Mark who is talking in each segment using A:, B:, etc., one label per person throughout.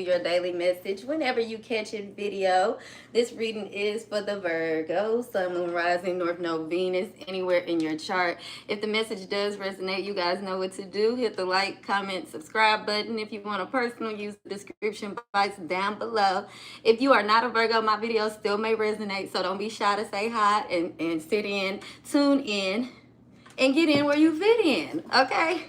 A: your daily message whenever you catch a video. This reading is for the Virgo, Sun, Moon, Rising, North Node, Venus, anywhere in your chart. If the message does resonate, you guys know what to do. Hit the like, comment, subscribe button. If you want a personal, use the description box down below. If you are not a Virgo, my videos still may resonate, so don't be shy to say hi and sit in, tune in, and get in where you fit in, okay?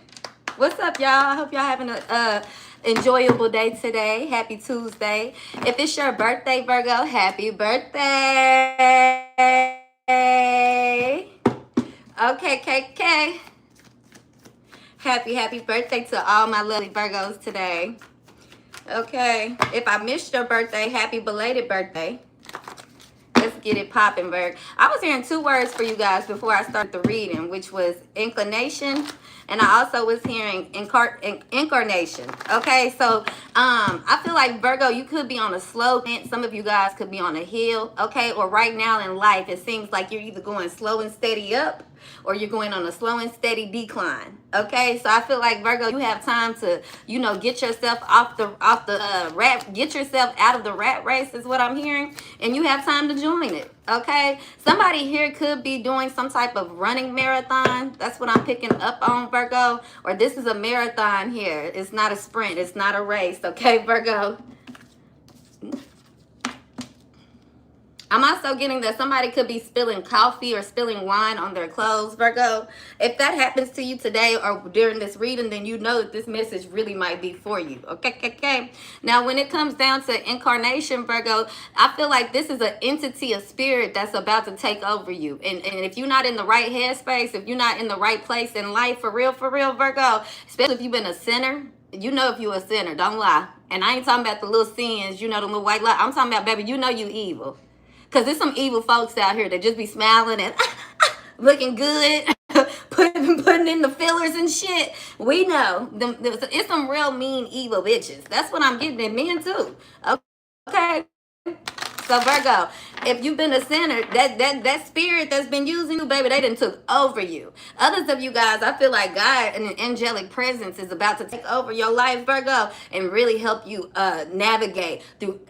A: What's up, y'all? I hope y'all having a enjoyable day today. Happy Tuesday. If it's your birthday, Virgo, happy birthday. Okay, KK. Happy birthday to all my lovely Virgos today. Okay. If I missed your birthday, happy belated birthday. Let's get it popping, Virg. I was hearing two words for you guys before I started the reading, which was inclination, and I also was hearing incarnation. Okay, so I feel like, Virgo, you could be on a slope. Some of you guys could be on a hill, okay? Or right now in life, it seems like you're either going slow and steady up, or you're going on a slow and steady decline. Okay, so I feel like, Virgo, you have time to, you know, get yourself off the rat, get yourself out of the rat race is what I'm hearing, and you have time to join it. Okay, somebody here could be doing some type of running marathon. That's what I'm picking up on, Virgo. Or this is a marathon here. It's not a sprint. It's not a race. Okay, Virgo. I'm also getting that somebody could be spilling coffee or spilling wine on their clothes, Virgo. If that happens to you today or during this reading, then you know that this message really might be for you. Okay. Now, when it comes down to incarnation, Virgo, I feel like this is an entity of spirit that's about to take over you. And if you're not in the right headspace, if you're not in the right place in life, for real, Virgo, especially if you've been a sinner, you know if you're a sinner, don't lie. And I ain't talking about the little sins, you know, the little white lie. I'm talking about, baby, you know you evil. Because there's some evil folks out here that just be smiling and looking good, putting in the fillers and shit. We know. It's some real mean, evil bitches. That's what I'm getting at, men too. Okay? So, Virgo, if you've been a sinner, that spirit that's been using you, baby, they done took over you. Others of you guys, I feel like God and an angelic presence is about to take over your life, Virgo, and really help you navigate through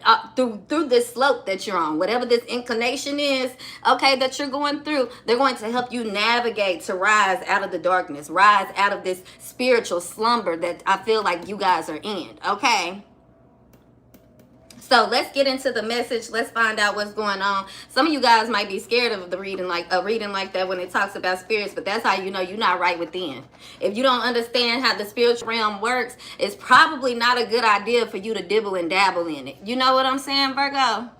A: this slope that you're on. Whatever this inclination is, okay, that you're going through, they're going to help you navigate to rise out of the darkness, rise out of this spiritual slumber that I feel like you guys are in, okay? So let's get into the message. Let's find out what's going on. Some of you guys might be scared of the reading, like a reading like that when it talks about spirits, but that's how you know you're not right within. If you don't understand how the spiritual realm works, it's probably not a good idea for you to dibble and dabble in it. You know what I'm saying, Virgo?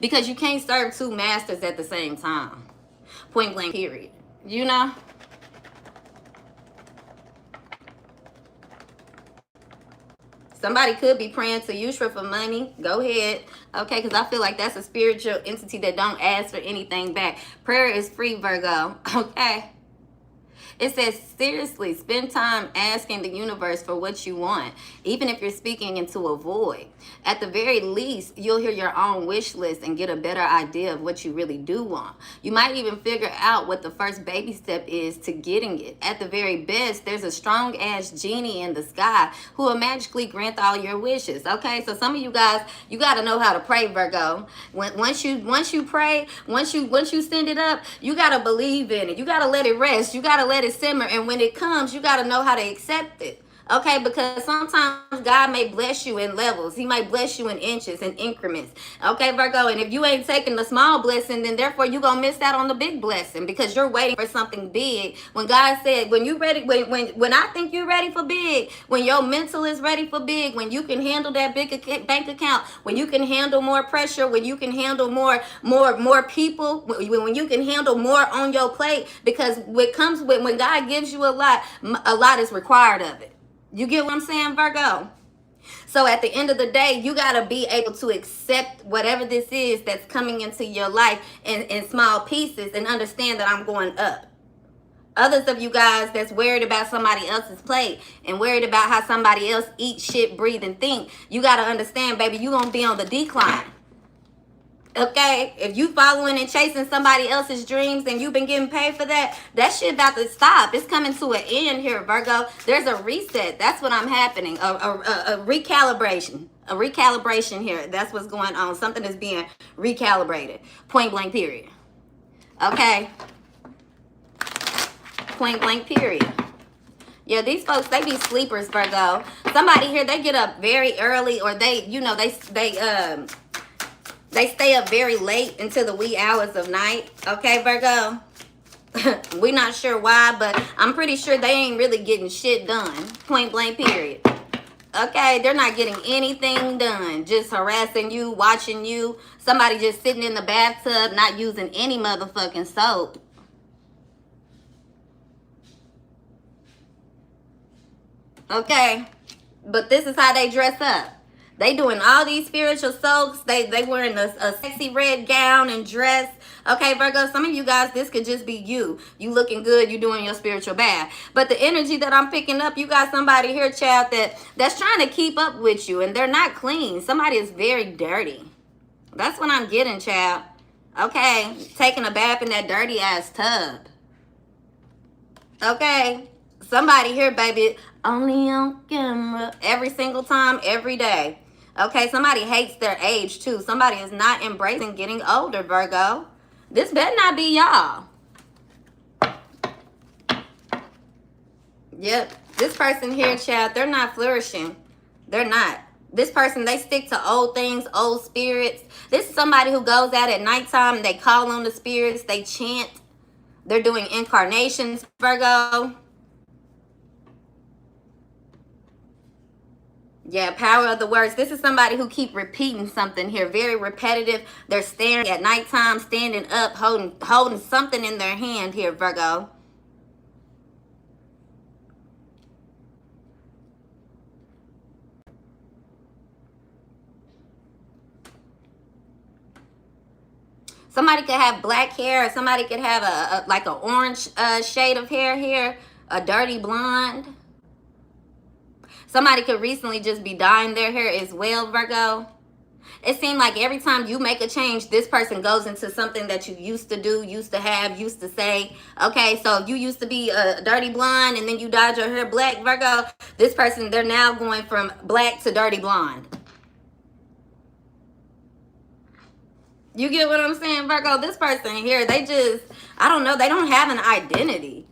A: Because you can't serve two masters at the same time. Point blank, period. You know? Somebody could be praying to Yusra for money. Go ahead. Okay, because I feel like that's a spiritual entity that don't ask for anything back. Prayer is free, Virgo. Okay. It says, seriously, spend time asking the universe for what you want, even if you're speaking into a void. At the very least, you'll hear your own wish list and get a better idea of what you really do want. You might even figure out what the first baby step is to getting it. At the very best, there's a strong-ass genie in the sky who will magically grant all your wishes. Okay, so some of you guys, you got to know how to pray, Virgo. Once you pray, once you send it up, you got to believe in it. You got to let it rest. You got to let it simmer, and when it comes, you got to know how to accept it. Okay, because sometimes God may bless you in levels. He might bless you in inches and increments. Okay, Virgo, and if you ain't taking the small blessing, then therefore you're going to miss out on the big blessing because you're waiting for something big. When God said, when you ready, when I think you're ready for big, when your mental is ready for big, when you can handle that big bank account, when you can handle more pressure, when you can handle more people, when you can handle more on your plate, because what comes with, when God gives you a lot is required of it. You get what I'm saying, Virgo? So at the end of the day, you got to be able to accept whatever this is that's coming into your life in small pieces and understand that I'm going up. Others of you guys that's worried about somebody else's plate and worried about how somebody else eats, shit, breathe, and think, you got to understand, baby, you're going to be on the decline. Okay, if you following and chasing somebody else's dreams and you've been getting paid for that, that shit about to stop. It's coming to an end here, Virgo. There's a reset. That's what I'm happening. A recalibration. A recalibration here. That's what's going on. Something is being recalibrated. Point blank period. Okay. Point blank period. Yeah, these folks, they be sleepers, Virgo. Somebody here, they get up very early, or they, you know, they stay up very late into the wee hours of night. Okay, Virgo? We not sure why, but I'm pretty sure they ain't really getting shit done. Point blank period. Okay, they're not getting anything done. Just harassing you, watching you. Somebody just sitting in the bathtub, not using any motherfucking soap. Okay, but this is how they dress up. They doing all these spiritual soaps. They wearing a sexy red gown and dress. Okay, Virgo, some of you guys, this could just be you. You looking good, you doing your spiritual bath. But the energy that I'm picking up, you got somebody here, child, that's trying to keep up with you, and they're not clean. Somebody is very dirty. That's what I'm getting, child. Okay, taking a bath in that dirty ass tub. Okay, somebody here, baby, only on camera every single time, every day. Okay, somebody hates their age too. Somebody is not embracing getting older, Virgo. This better not be y'all. Yep, this person here, child, they're not flourishing. They're not. This person, they stick to old things, old spirits. This is somebody who goes out at nighttime, they call on the spirits, they chant. They're doing incarnations, Virgo. Yeah, power of the words. This is somebody who keep repeating something here. Very repetitive. They're staring at nighttime, standing up, holding something in their hand here, Virgo. Somebody could have black hair, or somebody could have like an orange shade of hair here, a dirty blonde. Somebody could recently just be dyeing their hair as well, Virgo. It seemed like every time you make a change, this person goes into something that you used to do, used to have, used to say. Okay, so if you used to be a dirty blonde and then you dyed your hair black, Virgo, this person, they're now going from black to dirty blonde. You get what I'm saying, Virgo? This person here, they just, I don't know, they don't have an identity.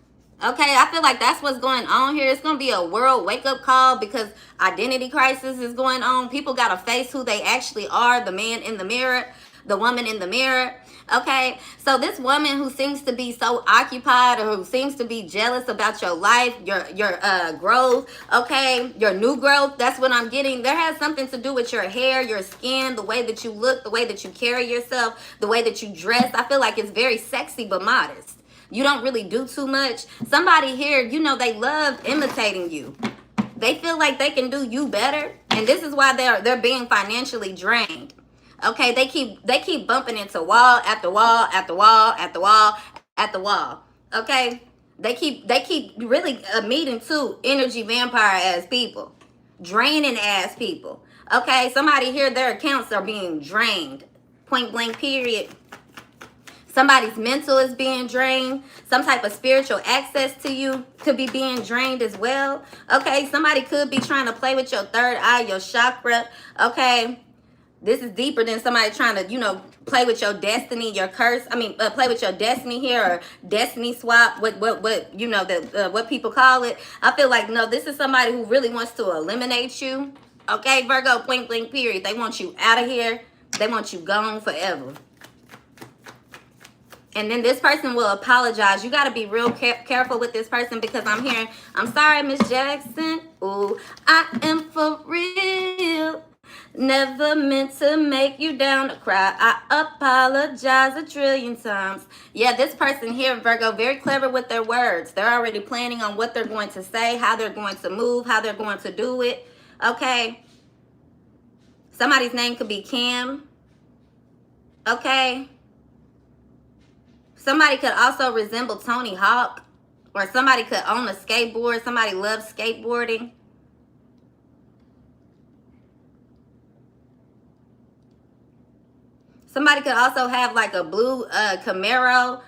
A: Okay, I feel like that's what's going on here. It's going to be a world wake-up call because identity crisis is going on. People got to face who they actually are, the man in the mirror, the woman in the mirror. Okay, so this woman who seems to be so occupied or who seems to be jealous about your life, your growth, okay, your new growth, that's what I'm getting. There has something to do with your hair, your skin, the way that you look, the way that you carry yourself, the way that you dress. I feel like it's very sexy but modest. You don't really do too much. Somebody here, you know, they love imitating you. They feel like they can do you better, and this is why they're being financially drained. Okay, they keep bumping into wall after wall after wall after wall after wall. Okay, they keep really meeting two energy vampire ass people, draining ass people. Okay, somebody here, their accounts are being drained. Point blank period. Somebody's mental is being drained. Some type of spiritual access to you could be being drained as well. Okay, somebody could be trying to play with your third eye, your chakra. Okay, this is deeper than somebody trying to, you know, play with your destiny, your curse. I mean, play with your destiny here, or destiny swap. What you know, what people call it. I feel like, no, this is somebody who really wants to eliminate you. Okay, Virgo, point blank period. They want you out of here. They want you gone forever. And then this person will apologize. You got to be real careful with this person, because I'm hearing, I'm sorry, Miss Jackson. Ooh, I am for real. Never meant to make you down to cry. I apologize a trillion times. Yeah, this person here, Virgo, very clever with their words. They're already planning on what they're going to say, how they're going to move, how they're going to do it. Okay. Somebody's name could be Kim. Okay. Somebody could also resemble Tony Hawk, or somebody could own a skateboard. Somebody loves skateboarding. Somebody could also have like a blue Camaro,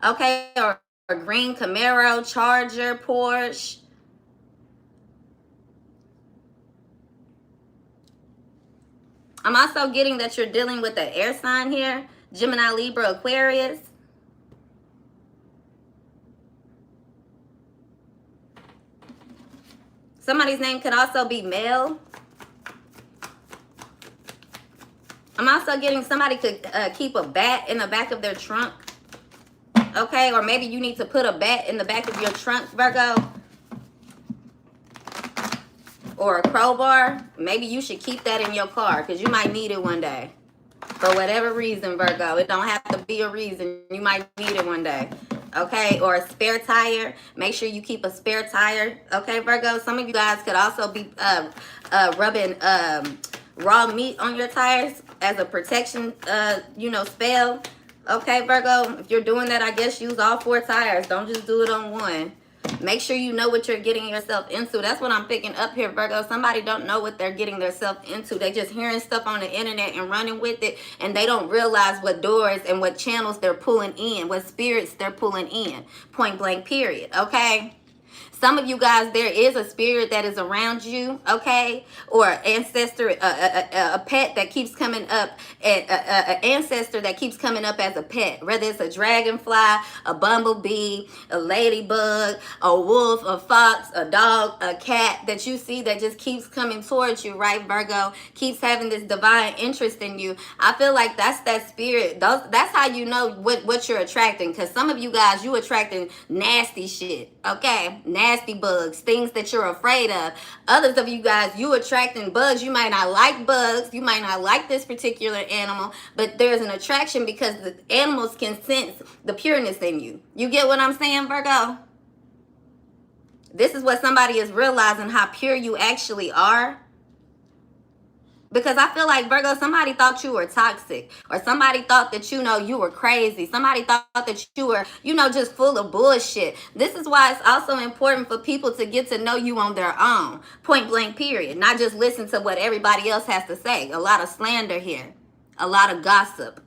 A: okay, or a green Camaro, Charger, Porsche. I'm also getting that you're dealing with the air sign here, Gemini, Libra, Aquarius. Somebody's name could also be male. I'm also getting somebody could keep a bat in the back of their trunk. Okay, or maybe you need to put a bat in the back of your trunk, Virgo. Or a crowbar. Maybe you should keep that in your car because you might need it one day. For whatever reason, Virgo. It don't have to be a reason. You might need it one day. Okay, or a spare tire. Make sure you keep a spare tire. Okay, Virgo. Some of you guys could also be rubbing raw meat on your tires as a protection, spell. Okay, Virgo. If you're doing that, I guess use all 4 tires. Don't just do it on one. Make sure you know what you're getting yourself into. That's what I'm picking up here, Virgo. Somebody don't know what they're getting themselves into. They just hearing stuff on the internet and running with it, and they don't realize what doors and what channels they're pulling in, what spirits they're pulling in. Point blank, period. Okay? Some of you guys, there is a spirit that is around you, okay? Or an ancestor, a pet that keeps coming up, an ancestor that keeps coming up as a pet. Whether it's a dragonfly, a bumblebee, a ladybug, a wolf, a fox, a dog, a cat that you see that just keeps coming towards you, right, Virgo? Keeps having this divine interest in you. I feel like that's that spirit. That's how you know what you're attracting. Because some of you guys, you attracting nasty shit, okay? Nasty bugs, things that you're afraid of. Others of you guys, you attracting bugs. You might not like bugs. You might not like this particular animal, but there's an attraction because the animals can sense the pureness in you. You get what I'm saying, Virgo? This is what somebody is realizing, how pure you actually are. Because I feel like, Virgo, somebody thought you were toxic. Or somebody thought that, you were crazy. Somebody thought that you were, just full of bullshit. This is why it's also important for people to get to know you on their own. Point blank, period. Not just listen to what everybody else has to say. A lot of slander here. A lot of gossip.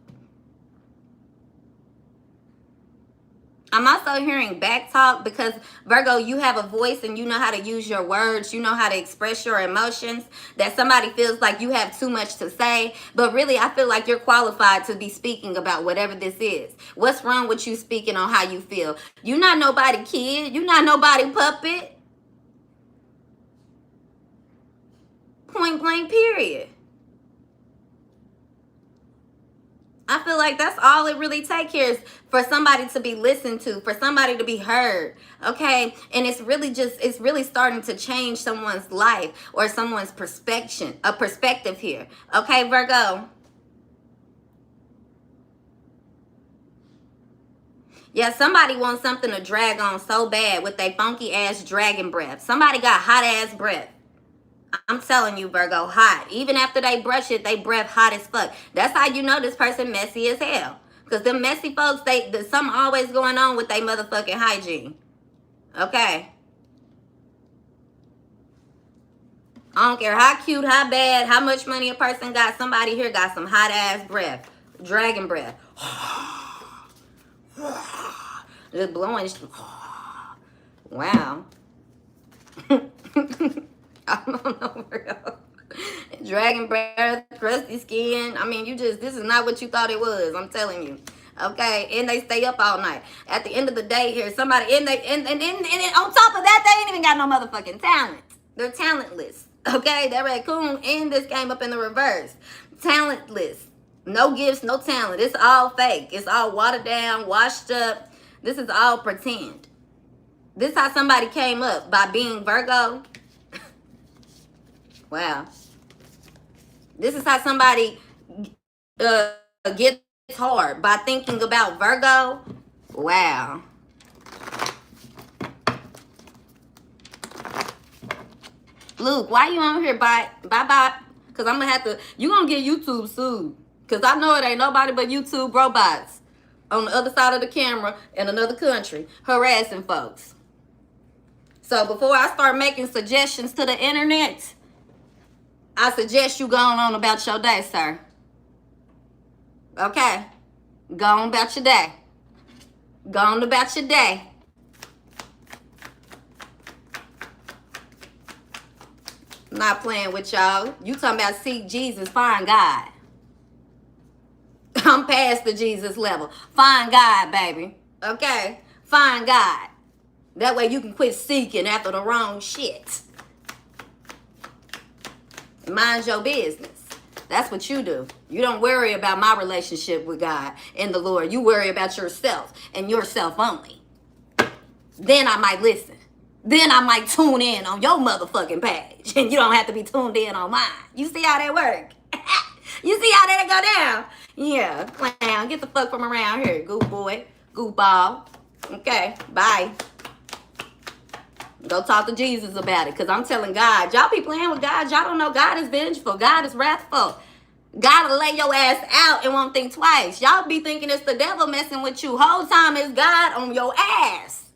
A: I'm also hearing back talk because, Virgo, you have a voice and you know how to use your words. You know how to express your emotions. That somebody feels like you have too much to say. But really, I feel like you're qualified to be speaking about whatever this is. What's wrong with you speaking on how you feel? You're not nobody kid. You're not nobody puppet. Point blank, period. I feel like that's all it really takes here is for somebody to be listened to, for somebody to be heard, okay? And it's really starting to change someone's life or someone's perspective here, okay, Virgo? Yeah, somebody wants something to drag on so bad with their funky ass dragon breath. Somebody got hot ass breath. I'm telling you, Virgo, hot. Even after they brush it, they breath hot as fuck. That's how you know this person messy as hell. Because them messy folks, there's something always going on with their motherfucking hygiene. Okay? I don't care how cute, how bad, how much money a person got. Somebody here got some hot ass breath. Dragon breath. Just blowing. Wow. I don't know, Virgo. Dragon breath, crusty skin. I mean, this is not what you thought it was. I'm telling you. Okay, and they stay up all night. At the end of the day, here somebody and on top of that, they ain't even got no motherfucking talent. They're talentless. Okay, that raccoon and this came up in the reverse. Talentless. No gifts, no talent. It's all fake. It's all watered down, washed up. This is all pretend. This is how somebody came up, by being Virgo. Wow. This is how somebody gets hard, by thinking about Virgo. Wow. Luke, why you on here? Bye. Because I'm going to have to, you're going to get YouTube sued. Because I know it ain't nobody but YouTube robots on the other side of the camera in another country harassing folks. So before I start making suggestions to the internet, I suggest you go on about your day, sir. Okay? Go on about your day. Go on about your day. Not playing with y'all. You talking about seek Jesus, find God. I'm past the Jesus level. Find God, baby. Okay? Find God. That way you can quit seeking after the wrong shit. Mind your business. That's what you do. You don't worry about my relationship with God and the Lord. You worry about yourself and yourself only. Then I might listen. Then I might tune in on your motherfucking page. And you don't have to be tuned in on mine. You see how that work? You see how that go down? Yeah, clown. Get the fuck from around here, goof boy. Goof ball. Okay, bye. Go talk to Jesus about it. Because I'm telling God, y'all be playing with God. Y'all don't know God is vengeful. God is wrathful. God will lay your ass out and won't think twice. Y'all be thinking it's the devil messing with you. Whole time it's God on your ass.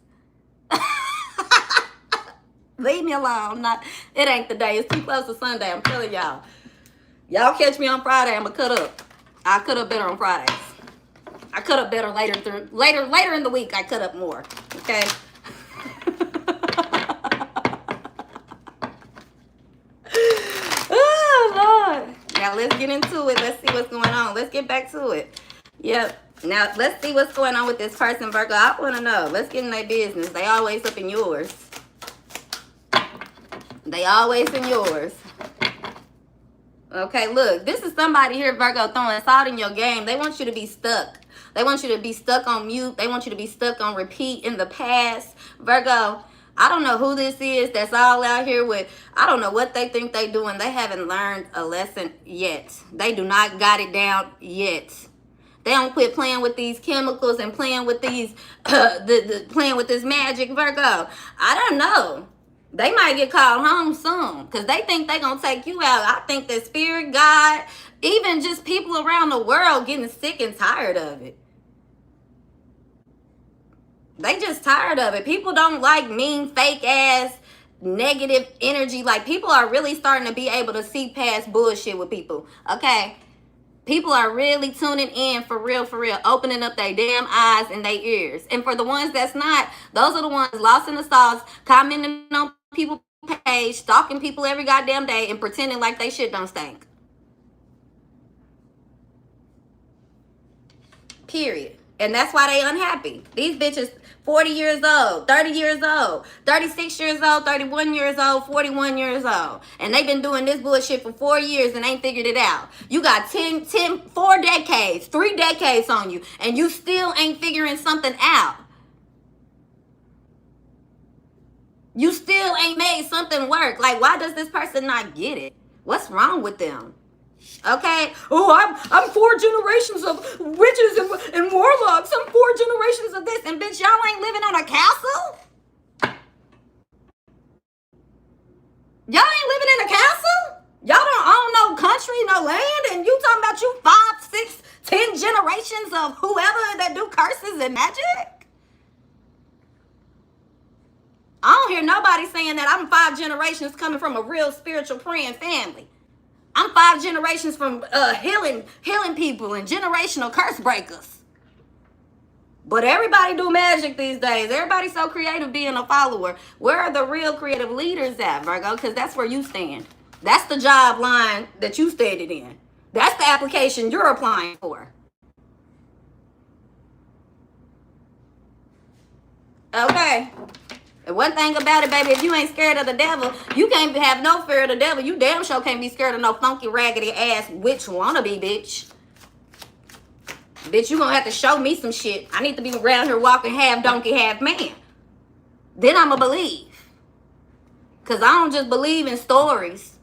A: Leave me alone. It ain't the day. It's too close to Sunday. I'm telling y'all. Y'all catch me on Friday. I'ma cut up. I cut up better on Fridays. I cut up better later in the week. I cut up more. Okay. Oh Lord. Now let's get into it. Let's see what's going on. Let's get back to it. Yep. Now let's see what's going on with this person, Virgo. I want to know. Let's get in their business. They always up in yours. They always in yours. Okay, look. This is somebody here, Virgo, throwing salt in your game. They want you to be stuck. They want you to be stuck on mute. They want you to be stuck on repeat in the past. Virgo, I don't know who this is that's all out here with, I don't know what they think they doing. They haven't learned a lesson yet. They do not got it down yet. They don't quit playing with these chemicals and playing with these, playing with this magic, Virgo. I don't know. They might get called home soon because they think they're going to take you out. I think that spirit, God, even just people around the world getting sick and tired of it. They just tired of it. People don't like mean, fake ass, negative energy. Like, people are really starting to be able to see past bullshit with people. Okay? People are really tuning in for real, opening up their damn eyes and their ears. And for the ones that's not, those are the ones lost in the sauce, commenting on people's page, stalking people every goddamn day, and pretending like they shit don't stink. Period. And that's why they unhappy. These bitches 40 years old, 30 years old, 36 years old, 31 years old, 41 years old. And they've been doing this bullshit for 4 years and ain't figured it out. You got 4 decades, 3 decades on you, and you still ain't figuring something out. You still ain't made something work. Like, why does this person not get it? What's wrong with them? Okay? Oh, I'm 4 generations of witches and warlocks. I'm 4 generations of this. And bitch, y'all ain't living on a castle? Y'all ain't living in a castle? Y'all don't own no country, no land, and you talking about you 5, 6, 10 generations of whoever that do curses and magic? I don't hear nobody saying that I'm 5 generations coming from a real spiritual praying family. I'm 5 generations from healing people and generational curse breakers. But everybody do magic these days. Everybody's so creative being a follower. Where are the real creative leaders at, Virgo? Because that's where you stand. That's the job line that you stated in. That's the application you're applying for. Okay. And one thing about it, baby, if you ain't scared of the devil, you can't have no fear of the devil. You damn sure can't be scared of no funky, raggedy ass witch wannabe, bitch. Bitch, you gonna have to show me some shit. I need to be around here walking half donkey, half man. Then I'ma believe. Because I don't just believe in stories.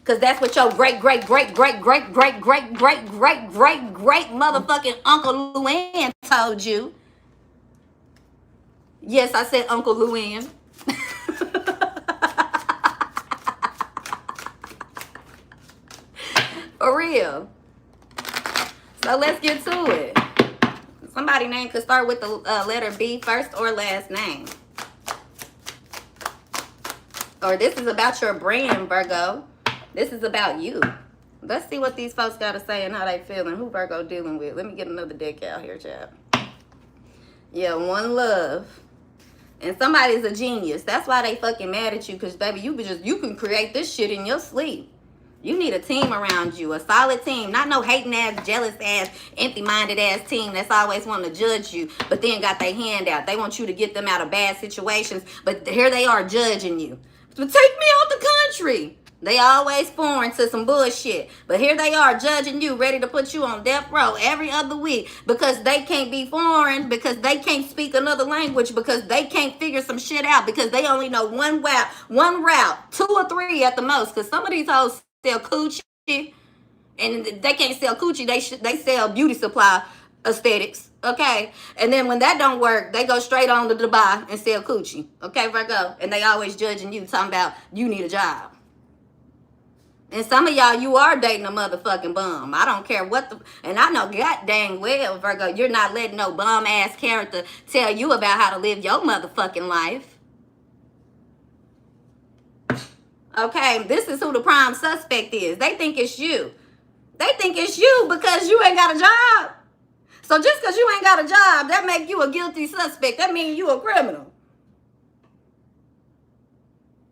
A: Because that's what your great motherfucking Uncle Luann told you. Yes, I said Uncle Luann. For real. So let's get to it. Somebody name could start with the letter B, first or last name. Or this is about your brand, Virgo. This is about you. Let's see what these folks got to say and how they feeling. Who Virgo dealing with? Let me get another deck out here, child. Yeah, one love. And somebody's a genius. That's why they fucking mad at you. Because, baby, you can create this shit in your sleep. You need a team around you. A solid team. Not no hating ass, jealous ass, empty-minded ass team that's always wanting to judge you. But then got their hand out. They want you to get them out of bad situations. But here they are judging you. But take me out the country. They always foreign to some bullshit. But here they are judging you, ready to put you on death row every other week because they can't be foreign, because they can't speak another language, because they can't figure some shit out, because they only know one route, 2 or 3 at the most. Because some of these hoes sell coochie, and they can't sell coochie. They sell beauty supply aesthetics. Okay, and then when that don't work, they go straight on to Dubai and sell coochie. Okay, Virgo, and they always judging you, talking about you need a job. And some of y'all, you are dating a motherfucking bum. I don't care what the... And I know god dang well, Virgo, you're not letting no bum-ass character tell you about how to live your motherfucking life. Okay, this is who the prime suspect is. They think it's you. They think it's you because you ain't got a job. So just because you ain't got a job, that make you a guilty suspect. That means you a criminal.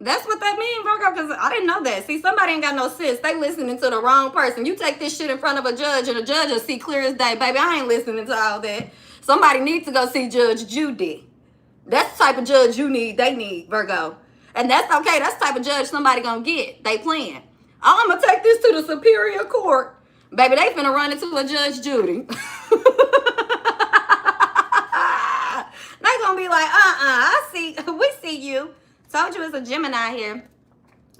A: That's what that means, Virgo, because I didn't know that. See, somebody ain't got no sense. They listening to the wrong person. You take this shit in front of a judge, and the judge will see clear as day. Baby, I ain't listening to all that. Somebody needs to go see Judge Judy. That's the type of judge you need. They need, Virgo. And that's okay. That's the type of judge somebody gonna get. They playing. Oh, I'm gonna take this to the Superior Court. Baby, they finna run into a Judge Judy. They gonna be like, I see, we see you. Told you it's a Gemini here.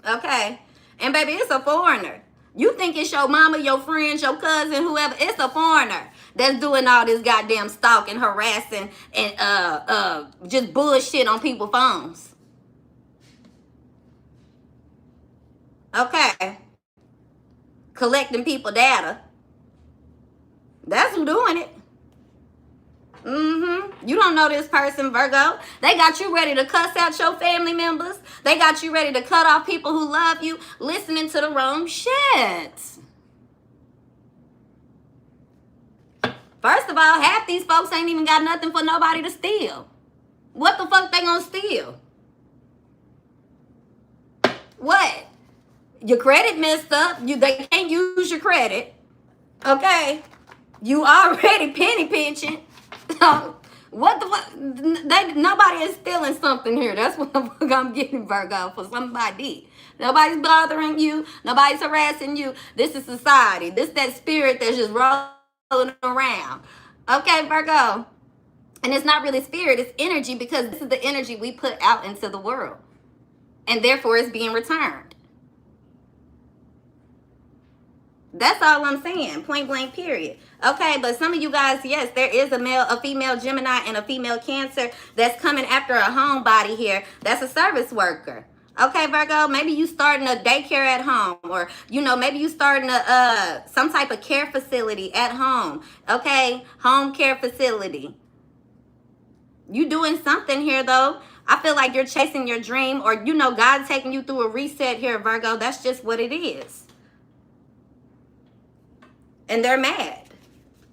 A: Okay. And baby, it's a foreigner. You think it's your mama, your friends, your cousin, whoever. It's a foreigner that's doing all this goddamn stalking, harassing, and just bullshit on people's phones. Okay. Collecting people data. That's who doing it. You don't know this person, Virgo. They got you ready to cuss out your family members. They got you ready to cut off people who love you, listening to the wrong shit. First of all, half these folks ain't even got nothing for nobody to steal. What the fuck they gonna steal? What? Your credit messed up. They can't use your credit. Okay? You already penny pinching. What the fuck? Nobody is stealing something here. That's what I'm getting, Virgo, for somebody. Nobody's bothering you. Nobody's harassing you. This is society. This that spirit that's just rolling around. Okay, Virgo. And it's not really spirit. It's energy, because this is the energy we put out into the world. And therefore, it's being returned. That's all I'm saying. Point blank, period. Okay, but some of you guys, yes, there is a female Gemini and a female Cancer that's coming after a homebody here. That's a service worker. Okay, Virgo, maybe you starting a daycare at home, or, maybe you starting some type of care facility at home. Okay, home care facility. You doing something here, though. I feel like you're chasing your dream, or, God's taking you through a reset here, Virgo. That's just what it is. And they're mad.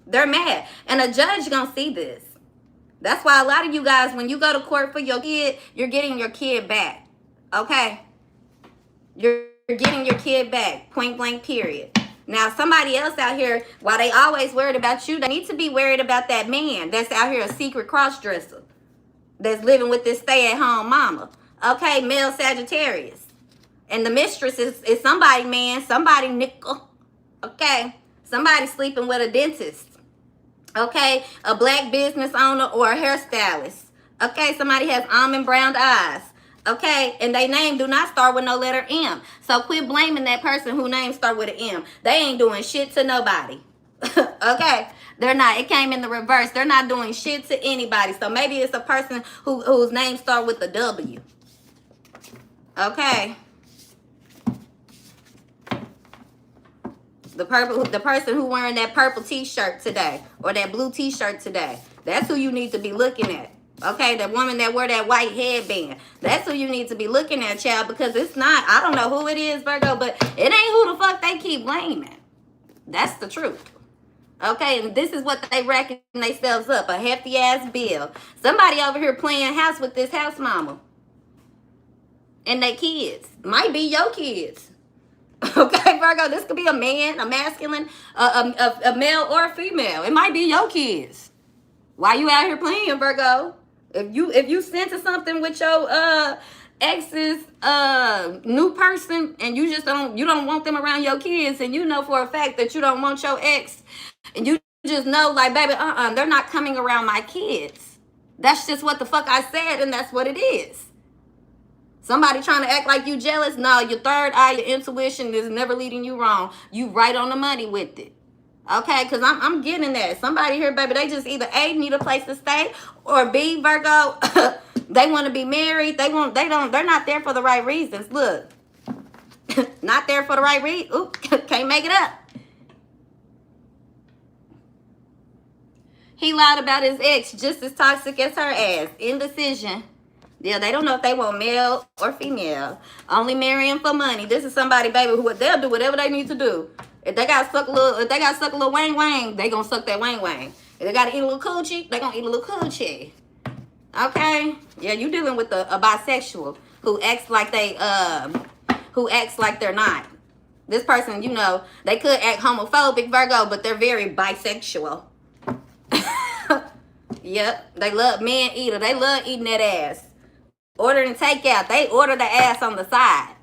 A: They're mad. And a judge gonna see this. That's why a lot of you guys, when you go to court for your kid, you're getting your kid back. Okay? You're getting your kid back. Point blank, period. Now, somebody else out here, while they always worried about you, they need to be worried about that man that's out here, a secret cross-dresser, that's living with this stay-at-home mama. Okay? Male Sagittarius. And the mistress is somebody, man. Somebody nickel. Okay? Somebody sleeping with a dentist. Okay? A black business owner or a hairstylist. Okay? Somebody has almond brown eyes. Okay? And their name do not start with no letter M. So quit blaming that person whose name start with an M. They ain't doing shit to nobody. Okay? They're not. It came in the reverse. They're not doing shit to anybody. So maybe it's a person whose name start with a W. Okay? The person who wearing that purple t-shirt today, or that blue t-shirt today. That's who you need to be looking at. Okay, the woman that wear that white headband. That's who you need to be looking at, child, because it's not, I don't know who it is, Virgo, but it ain't who the fuck they keep blaming. That's the truth. Okay, and this is what they reckon themselves up, a hefty ass bill. Somebody over here playing house with this house mama. And they kids. Might be your kids. Okay, Virgo, this could be a man, a masculine, a male or a female. It might be your kids. Why you out here playing, Virgo? If you sense something with your ex's new person and you just don't want them around your kids, and you know for a fact that you don't want your ex, and you just know like, baby, they're not coming around my kids. That's just what the fuck I said, and that's what it is. Somebody trying to act like you jealous? No, your third eye, your intuition is never leading you wrong. You right on the money with it. Okay, because I'm getting that. Somebody here, baby, they just either A, need a place to stay, or B, Virgo, they want to be married. They're not there for the right reasons. Look, not there for the right reason. Oop, can't make it up. He lied about his ex, just as toxic as her ass. Indecision. Yeah, they don't know if they want male or female. Only marrying for money. This is somebody, baby, who they'll do whatever they need to do. If they got suck a little wang wang, they gonna suck that wang wang. If they gotta eat a little coochie, they gonna eat a little coochie. Okay? Yeah, you dealing with a bisexual who acts like they're not. This person, you know, they could act homophobic, Virgo, but they're very bisexual. Yep, they love man eater. They love eating that ass. Ordering takeout. They order the ass on the side.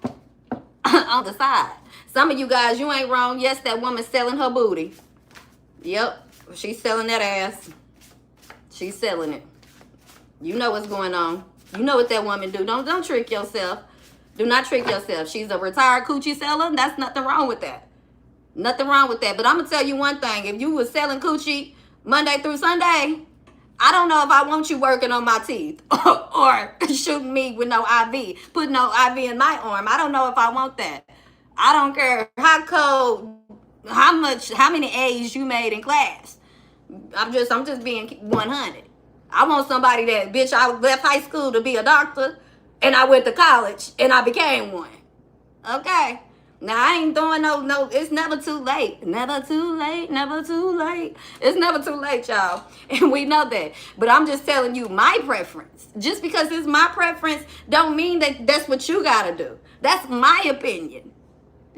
A: On the side. Some of you guys, you ain't wrong. Yes, that woman's selling her booty. Yep, she's selling that ass. She's selling it. You know what's going on. You know what that woman do. Don't trick yourself. Do not trick yourself. She's a retired coochie seller. That's nothing wrong with that. Nothing wrong with that. But I'm going to tell you one thing. If you was selling coochie Monday through Sunday, I don't know if I want you working on my teeth or shooting me with no IV, putting no IV in my arm. I don't know if I want that. I don't care how cold, how many A's you made in class. I'm just being 100. I want somebody that, bitch, I left high school to be a doctor and I went to college and I became one. Okay. Now, I ain't doing no, it's never too late. Never too late, never too late. It's never too late, y'all. And we know that. But I'm just telling you my preference. Just because it's my preference don't mean that that's what you got to do. That's my opinion.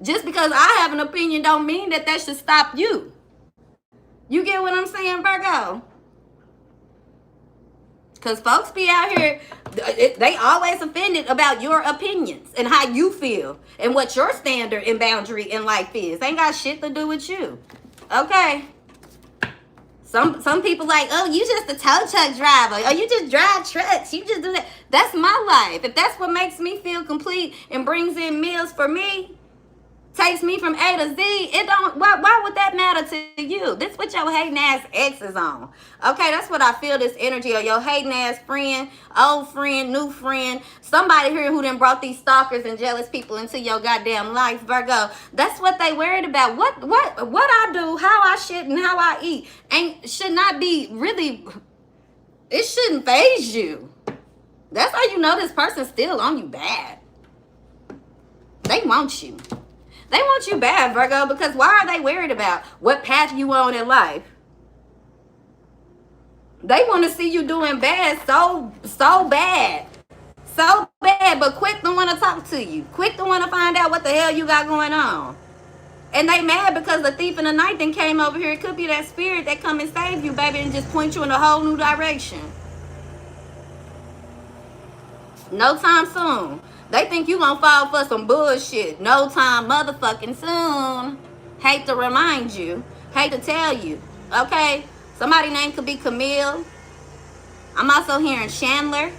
A: Just because I have an opinion don't mean that should stop you. You get what I'm saying, Virgo? Because folks be out here, they always offended about your opinions and how you feel and what your standard and boundary in life is. Ain't got shit to do with you. Okay? Some people like, oh, you just a tow truck driver. Oh, you just drive trucks. You just do that. That's my life. If that's what makes me feel complete and brings in meals for me, takes me from A to Z, it don't, why would that matter to you? This what your hating ass ex is on. Okay, that's what I feel, this energy of your hating ass friend, old friend, new friend, somebody here who done brought these stalkers and jealous people into your goddamn life, Virgo. That's what they worried about. What I do, how I shit, and how I eat should not be really, it shouldn't faze you. That's how you know this person's still on you bad. They want you. They want you bad, Virgo, because why are they worried about what path you on in life? They want to see you doing bad so bad. So bad, but quick to want to talk to you. Quick to want to find out what the hell you got going on. And they mad because the thief in the night then came over here. It could be that spirit that come and save you, baby, and just point you in a whole new direction. No time soon. They think you gonna fall for some bullshit. No time motherfucking soon. Hate to remind you. Hate to tell you. Okay? Somebody's name could be Camille. I'm also hearing Chandler.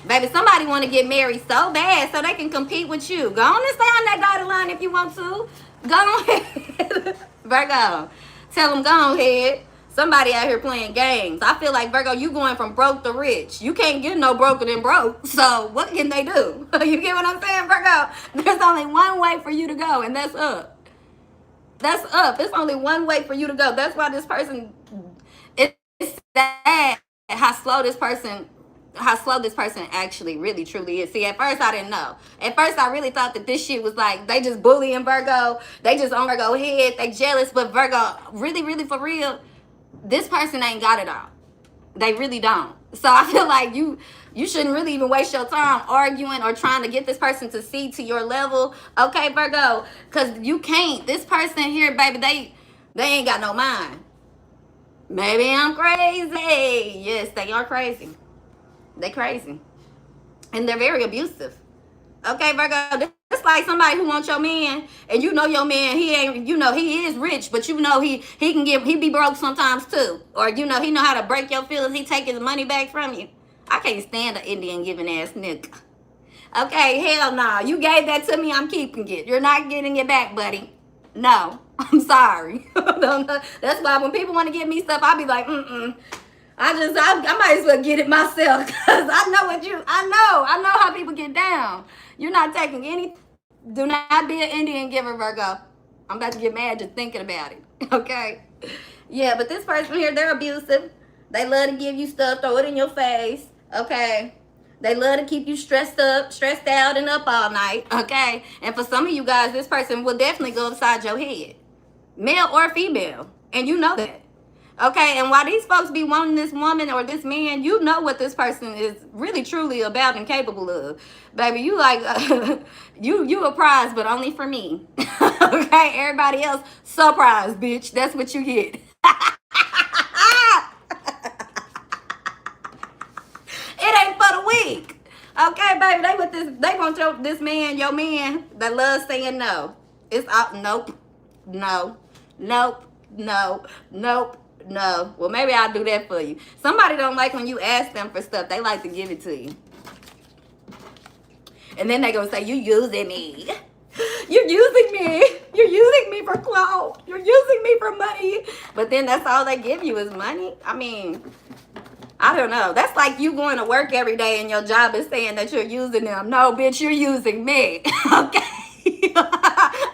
A: Baby, somebody want to get married so bad so they can compete with you. Go on and stay on that dotted line if you want to. Go on ahead. Virgo. Tell them, go ahead. Somebody out here playing games. I feel like, Virgo, you going from broke to rich. You can't get no broker than broke. So what can they do? You get what I'm saying, Virgo? There's only one way for you to go, and that's up. That's up. It's only one way for you to go. That's why this person, it's sad how slow this person actually really truly is. See, at first I didn't know. At first I really thought that this shit was like they just bullying Virgo. They just on Virgo head. They jealous, but Virgo, really, really for real, this person ain't got it all. They really don't. So I feel like you shouldn't really even waste your time arguing or trying to get this person to see to your level. Okay, Virgo, because you can't. This person here, baby, they ain't got no mind. Maybe I'm crazy. Yes, they are crazy. They crazy. And they're very abusive. Okay, Virgo, it's like somebody who wants your man, and you know your man, he ain't, you know, he is rich, but you know he can give, he be broke sometimes too. Or you know, he know how to break your feelings, he take his money back from you. I can't stand an Indian giving ass nigga. Okay, hell no. You gave that to me, I'm keeping it. You're not getting it back, buddy. No. I'm sorry. That's why when people want to give me stuff, I'll be like, I might as well get it myself because I know how people get down. You're not taking any. Do not be an Indian giver, Virgo. I'm about to get mad just thinking about it. Okay. Yeah, but this person here, they're abusive. They love to give you stuff, throw it in your face. Okay. They love to keep you stressed out, and up all night. Okay. And for some of you guys, this person will definitely go upside your head, male or female, and you know that. Okay, and while these folks be wanting this woman or this man, you know what this person is really truly about and capable of. Baby, you like, you a prize, but only for me. Okay, everybody else, surprise, bitch. That's what you get. It ain't for the weak. Okay, baby, they want this man, your man, that loves saying no. It's all, nope, no, nope, no, nope. No. Well, maybe I'll do that for you. Somebody don't like when you ask them for stuff. They like to give it to you. And then they gonna say, you using me. You're using me. You're using me for clout. You're using me for money. But then that's all they give you is money. I mean, I don't know. That's like you going to work every day and your job is saying that you're using them. No, bitch, you're using me. Okay?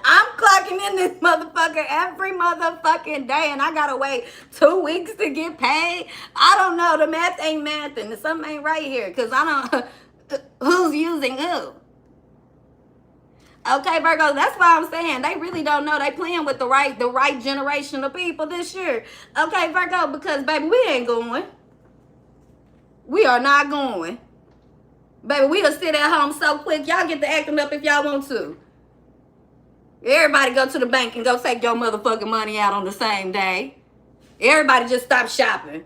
A: I'm clocking in this motherfucker every motherfucking day and I gotta wait 2 weeks to get paid. I don't know. The math ain't math and something ain't right here because I don't, who's using who? Okay, Virgo, that's why I'm saying they really don't know. They playing with the right generation of people this year. Okay, Virgo, because baby, we ain't going. We are not going. Baby, we'll sit at home so quick. Y'all get to acting up if y'all want to. Everybody go to the bank and go take your motherfucking money out on the same day. Everybody just stop shopping.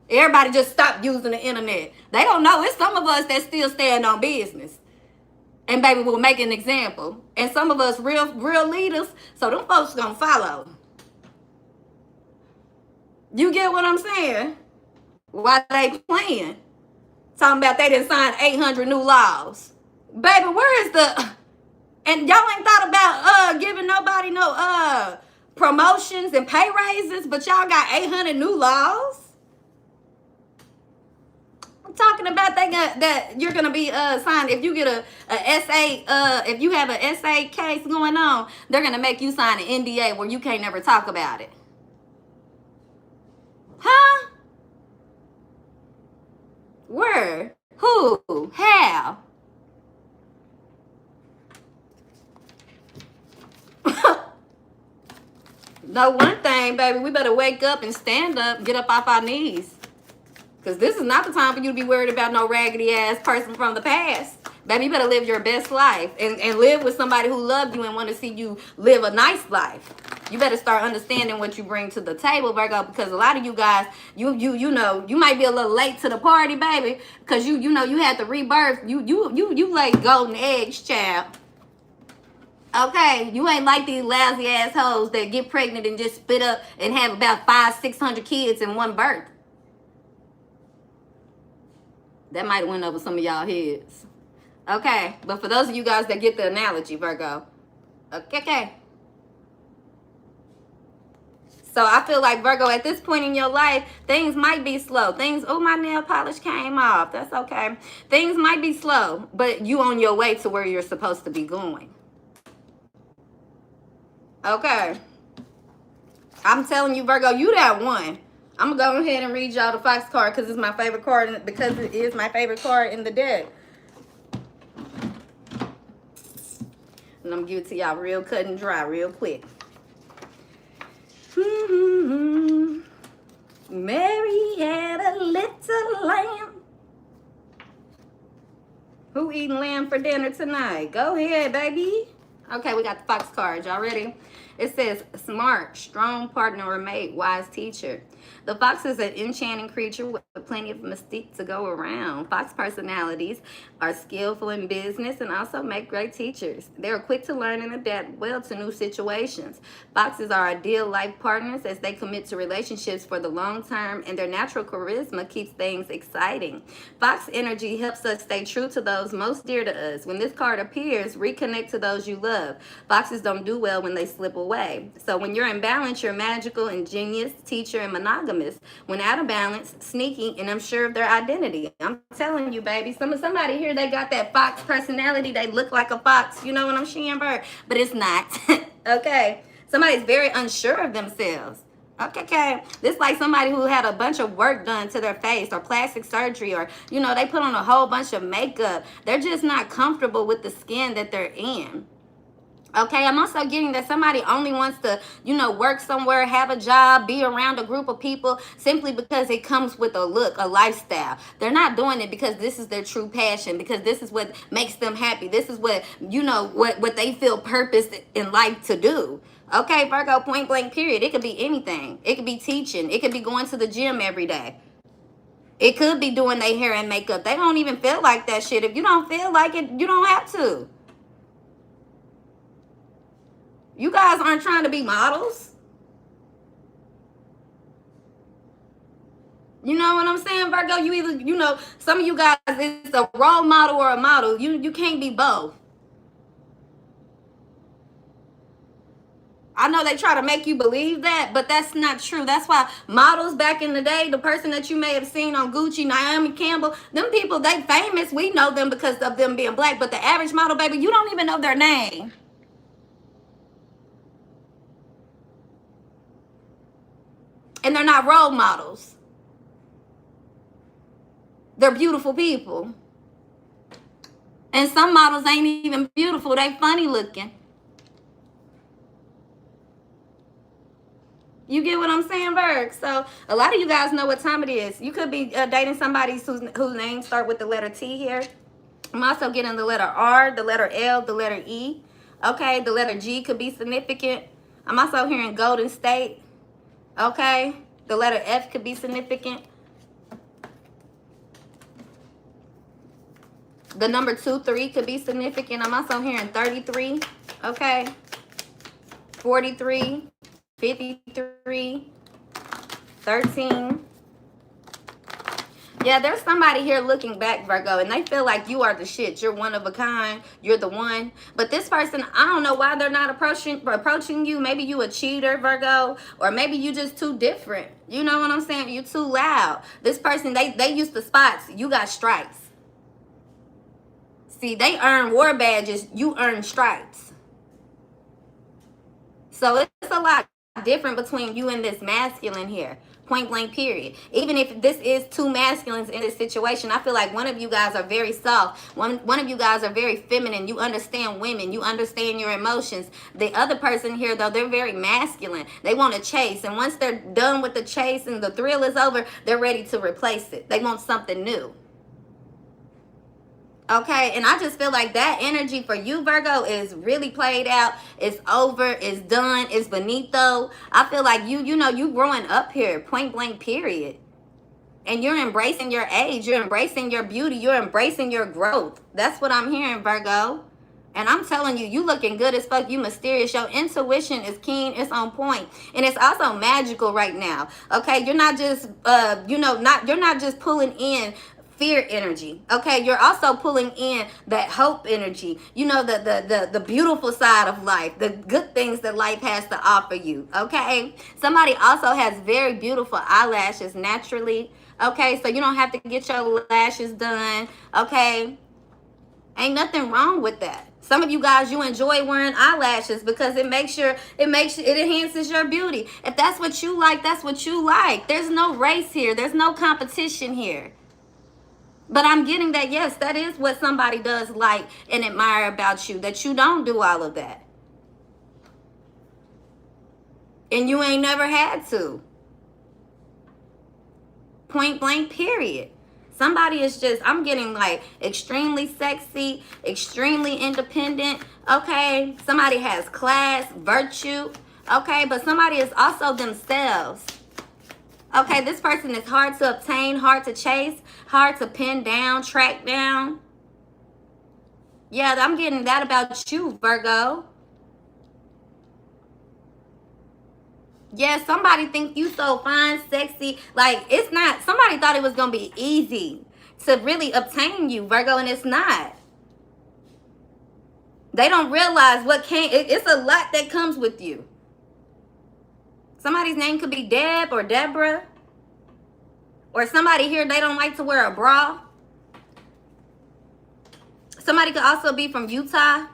A: Everybody just stop using the internet. They don't know. It's some of us that still stand on business. And baby, we'll make an example. And some of us real leaders, so them folks gonna follow. You get what I'm saying? Why they playing? Talking about they didn't sign 800 new laws. Baby, where is the... And y'all ain't thought about giving nobody no promotions and pay raises, but y'all got 800 new laws. I'm talking about that you're gonna be signed if you get a SA if you have an SA case going on, they're gonna make you sign an NDA where you can't never talk about it. Huh? Where? Who? How? No, one thing, baby, we better wake up and stand up, get up off our knees. Because this is not the time for you to be worried about no raggedy ass person from the past. Baby, you better live your best life and live with somebody who loved you and want to see you live a nice life. You better start understanding what you bring to the table, Virgo, because a lot of you guys, you know, you might be a little late to the party, baby, because you know you had to rebirth. You like golden eggs, child. Okay, you ain't like these lousy assholes that get pregnant and just spit up and have about 500-600 kids in one birth. That might have went over some of y'all heads. Okay, but for those of you guys that get the analogy, Virgo. Okay. So I feel like, Virgo, at this point in your life, things might be slow. Oh, my nail polish came off. That's okay. Things might be slow, but you on your way to where you're supposed to be going. Okay. I'm telling you, Virgo, you that one. I'm going to go ahead and read y'all the Fox card because it's my favorite card, because it is my favorite card in the deck. And I'm going to give it to y'all real cut and dry, real quick. Mary had a little lamb. Who eating lamb for dinner tonight? Go ahead, baby. Okay, we got the Fox card. Y'all ready? It says, smart, strong partner or mate, wise teacher. The fox is an enchanting creature with plenty of mystique to go around. Fox personalities are skillful in business and also make great teachers. They are quick to learn and adapt well to new situations. Foxes are ideal life partners as they commit to relationships for the long term, and their natural charisma keeps things exciting. Fox energy helps us stay true to those most dear to us. When this card appears, reconnect to those you love. Foxes don't do well when they slip away. So when you're in balance, you're magical, ingenious, teacher, and monogamous. When out of balance, sneaky, and unsure of their identity. I'm telling you, baby, somebody here, they got that fox personality. They look like a fox. You know what I'm saying, Bird? But it's not. Okay. Somebody's very unsure of themselves. Okay. This like somebody who had a bunch of work done to their face or plastic surgery, or, you know, they put on a whole bunch of makeup. They're just not comfortable with the skin that they're in. Okay, I'm also getting that somebody only wants to, you know, work somewhere, have a job, be around a group of people simply because it comes with a look, a lifestyle. They're not doing it because this is their true passion, because this is what makes them happy. This is what, you know, what they feel purpose in life to do. Okay, Virgo, point blank, period. It could be anything. It could be teaching. It could be going to the gym every day. It could be doing their hair and makeup. They don't even feel like that shit. If you don't feel like it, you don't have to. You guys aren't trying to be models. You know what I'm saying, Virgo? You either, you know, some of you guys, it's a role model or a model. You can't be both. I know they try to make you believe that, but that's not true. That's why models back in the day, the person that you may have seen on Gucci, Naomi Campbell, them people, they famous. We know them because of them being black. But the average model, baby, you don't even know their name. And they're not role models. They're beautiful people. And some models ain't even beautiful. They funny looking. You get what I'm saying, Virg? So a lot of you guys know what time it is. You could be dating somebody whose name start with the letter T here. I'm also getting the letter R, the letter L, the letter E. Okay, the letter G could be significant. I'm also hearing Golden State. Okay, the letter F could be significant. The number 23 could be significant. I'm also hearing 33. Okay, 43, 53, 13. Yeah, there's somebody here looking back, Virgo, and they feel like you are the shit. You're one of a kind. You're the one. But this person, I don't know why they're not approaching you. Maybe you a cheater, Virgo, or maybe you just too different. You know what I'm saying? You too loud. This person, they used to spots. You got stripes. See, they earn war badges. You earn stripes. So it's a lot different between you and this masculine here. Point blank, period. Even if this is two masculines in this situation, I feel like one of you guys are very soft. One of you guys are very feminine. You understand women. You understand your emotions. The other person here, though, they're very masculine. They want to chase. And once they're done with the chase and the thrill is over, they're ready to replace it. They want something new. Okay, and I just feel like that energy for you, Virgo, is really played out. It's over. It's done. It's finito. I feel like you know, you growing up here, point blank, period. And you're embracing your age. You're embracing your beauty. You're embracing your growth. That's what I'm hearing, Virgo. And I'm telling you, you looking good as fuck. You mysterious. Your intuition is keen. It's on point. And it's also magical right now. Okay, you're not just, you're not just pulling in fear energy. Okay, you're also pulling in that hope energy. You know, the beautiful side of life, the good things that life has to offer you. Okay, somebody also has very beautiful eyelashes naturally. Okay, so you don't have to get your lashes done. Okay, ain't nothing wrong with that. Some of you guys, you enjoy wearing eyelashes because it enhances your beauty. If that's what you like, that's what you like. There's no race here. There's no competition here. But I'm getting that, yes, that is what somebody does like and admire about you, that you don't do all of that. And you ain't never had to. Point blank, period. Somebody is just, I'm getting like extremely sexy, extremely independent. Okay, somebody has class, virtue. Okay, but somebody is also themselves. Okay, this person is hard to obtain, hard to chase, hard to pin down, track down. Yeah, I'm getting that about you, Virgo. Yeah, somebody think you so fine, sexy. Like, it's not. Somebody thought it was going to be easy to really obtain you, Virgo, and it's not. They don't realize what came. It's a lot that comes with you. Somebody's name could be Deb or Deborah. Or somebody here, they don't like to wear a bra. Somebody could also be from Utah.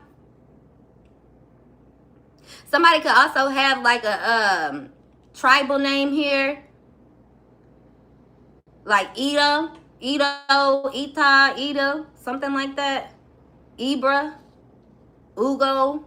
A: Somebody could also have like a tribal name here. Like Ida, something like that. Ibra, Ugo.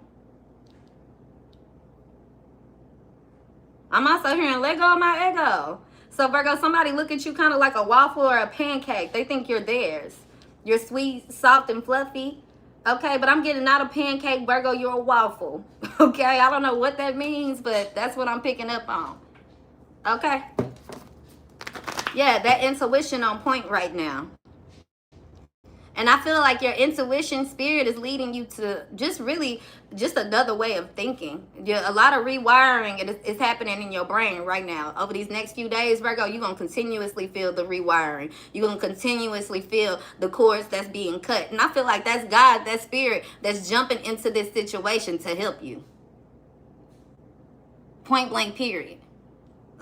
A: I'm also hearing let go of my ego. So Virgo, somebody look at you kind of like a waffle or a pancake. They think you're theirs. You're sweet, soft, and fluffy. Okay, but I'm getting not a pancake, Virgo, you're a waffle. Okay, I don't know what that means, but that's what I'm picking up on. Okay. Yeah, that intuition on point right now. And I feel like your intuition spirit is leading you to just another way of thinking. A lot of rewiring is happening in your brain right now. Over these next few days, Virgo, you're going to continuously feel the rewiring. You're going to continuously feel the cords that's being cut. And I feel like that's God, that spirit that's jumping into this situation to help you. Point blank, period.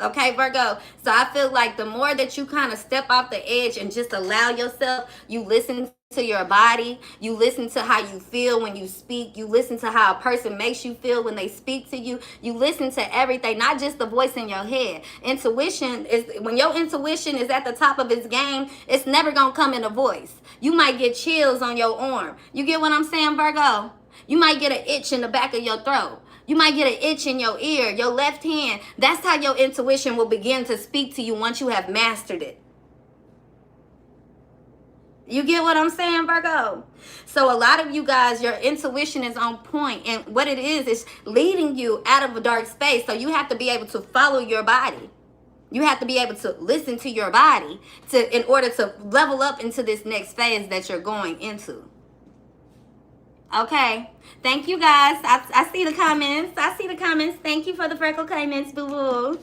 A: Okay, Virgo. So I feel like the more that you kind of step off the edge and just allow yourself, you listen to your body, you listen to how you feel when you speak, you listen to how a person makes you feel when they speak to you, you listen to everything, not just the voice in your head. Intuition is, when your intuition is at the top of its game, it's never gonna come in a voice. You might get chills on your arm. You get what I'm saying, Virgo? You might get an itch in the back of your throat. You might get an itch in your ear, your left hand. That's how your intuition will begin to speak to you once you have mastered it. You get what I'm saying, Virgo? So a lot of you guys, your intuition is on point. And what it is leading you out of a dark space. So you have to be able to follow your body. You have to be able to listen to your body in order to level up into this next phase that you're going into. Okay. Thank you, guys. I see the comments. Thank you for the freckle comments, boo-boo.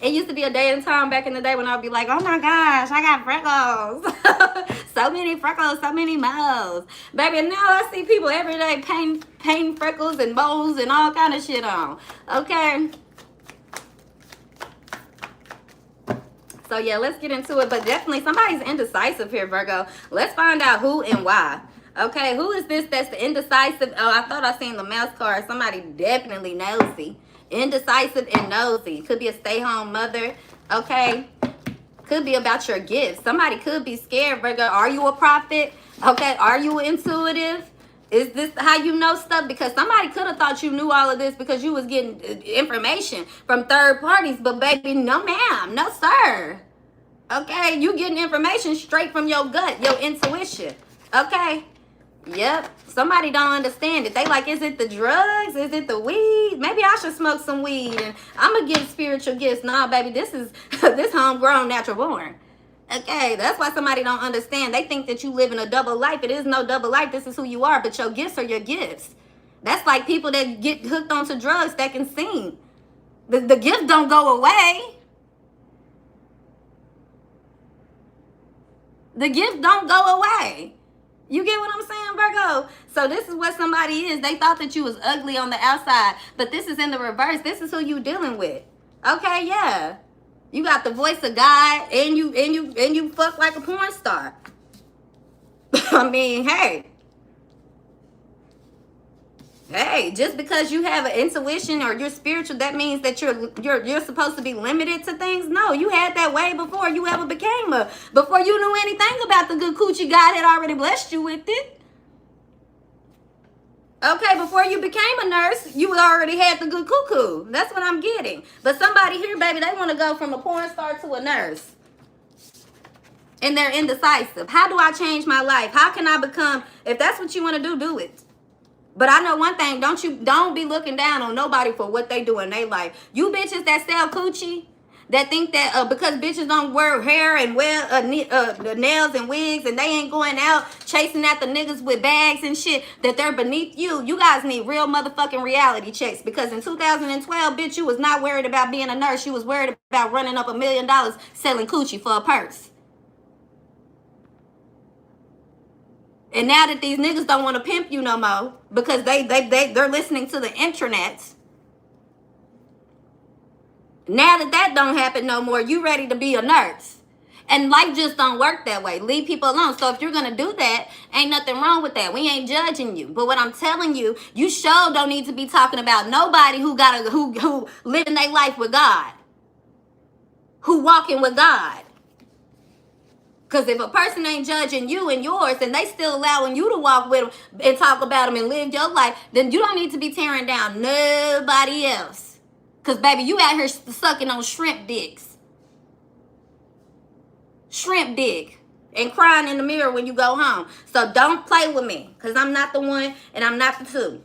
A: It used to be a day and time back in the day when I'd be like, oh my gosh, I got freckles. So many freckles, so many moles. Baby, now I see people every day painting freckles and moles and all kind of shit on. Okay. So yeah, let's get into it. But definitely somebody's indecisive here, Virgo. Let's find out who and why. Okay, who is this that's the indecisive? Oh, I thought I seen the mouse card. Somebody definitely nosy. Indecisive and nosy. Could be a stay-home mother. Okay. Could be about your gifts. Somebody could be scared, Virgo. Are you a prophet? Okay, are you intuitive? Is this how you know stuff? Because somebody could have thought you knew all of this because you was getting information from third parties. But baby, no ma'am. No sir. Okay, you getting information straight from your gut, your intuition. Okay. Yep. Somebody don't understand it. They like, is it the drugs? Is it the weed? Maybe I should smoke some weed and I'm going to give spiritual gifts. Nah, baby, this is this homegrown, natural born. Okay, that's why somebody don't understand. They think that you live in a double life. It is no double life. This is who you are, but your gifts are your gifts. That's like people that get hooked onto drugs that can sing. The gift don't go away. The gift don't go away. You get what I'm saying, Virgo? So this is what somebody is. They thought that you was ugly on the outside, but this is in the reverse. This is who you dealing with. Okay, yeah. You got the voice of God and you fuck like a porn star. I mean, hey. Hey, just because you have an intuition or you're spiritual, that means that you're supposed to be limited to things. No, you had that way before you ever became before you knew anything about the good coochie. God had already blessed you with it. Okay, before you became a nurse, you already had the good cuckoo. That's what I'm getting. But somebody here, baby, they want to go from a porn star to a nurse. And they're indecisive. How do I change my life? How can I become, if that's what you want to do it. But I know one thing, don't be looking down on nobody for what they do in their life. You bitches that sell coochie, that think that because bitches don't wear hair and wear nails and wigs and they ain't going out chasing after niggas with bags and shit, that they're beneath you. You guys need real motherfucking reality checks, because in 2012, bitch, you was not worried about being a nurse. You was worried about running up $1 million selling coochie for a purse. And now that these niggas don't want to pimp you no more because they're listening to the internet. Now that don't happen no more, you ready to be a nurse. And life just don't work that way. Leave people alone. So if you're going to do that, ain't nothing wrong with that. We ain't judging you. But what I'm telling you, you sure don't need to be talking about nobody who living their life with God. Who walking with God. Because if a person ain't judging you and yours and they still allowing you to walk with them and talk about them and live your life, then you don't need to be tearing down nobody else. Because, baby, you out here sucking on shrimp dicks. Shrimp dick. And crying in the mirror when you go home. So don't play with me. Because I'm not the one and I'm not the two.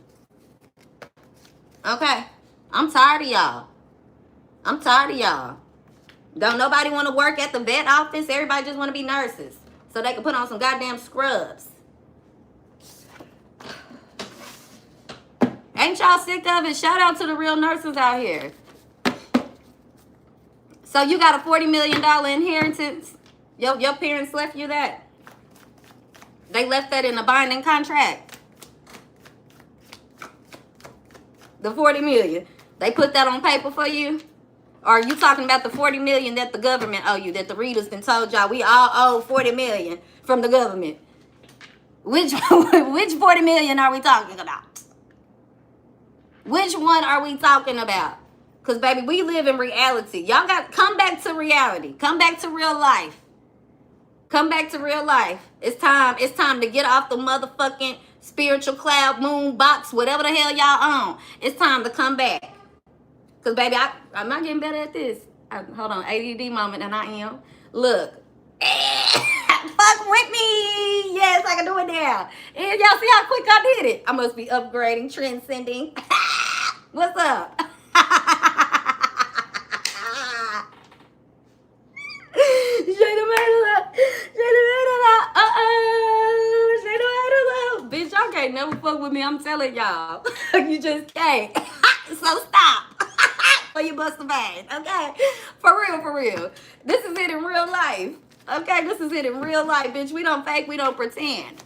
A: Okay? I'm tired of y'all. I'm tired of y'all. Don't nobody want to work at the vet office. Everybody just want to be nurses. So they can put on some goddamn scrubs. Ain't y'all sick of it? Shout out to the real nurses out here. So you got a $40 million inheritance. Your parents left you that. They left that in a binding contract. The $40 million. They put that on paper for you. Or are you talking about the $40 million that the government owe you, that the readers been told y'all we all owe $40 million from the government? Which $40 million are we talking about? Which one are we talking about? Because, baby, we live in reality. Y'all got come back to reality. Come back to real life. Come back to real life. It's time to get off the motherfucking spiritual cloud, moon, box, whatever the hell y'all own. It's time to come back. Because, baby, I'm not getting better at this. Hold on, ADD moment, and I am. Look. Fuck with me. Yes, I can do it now. And y'all see how quick I did it? I must be upgrading, transcending. What's up? Bitch, y'all can't never fuck with me. I'm telling y'all. You just can't. So stop. Or you bust the vein. Okay? For real. This is it in real life. Okay? This is it in real life, bitch. We don't fake. We don't pretend.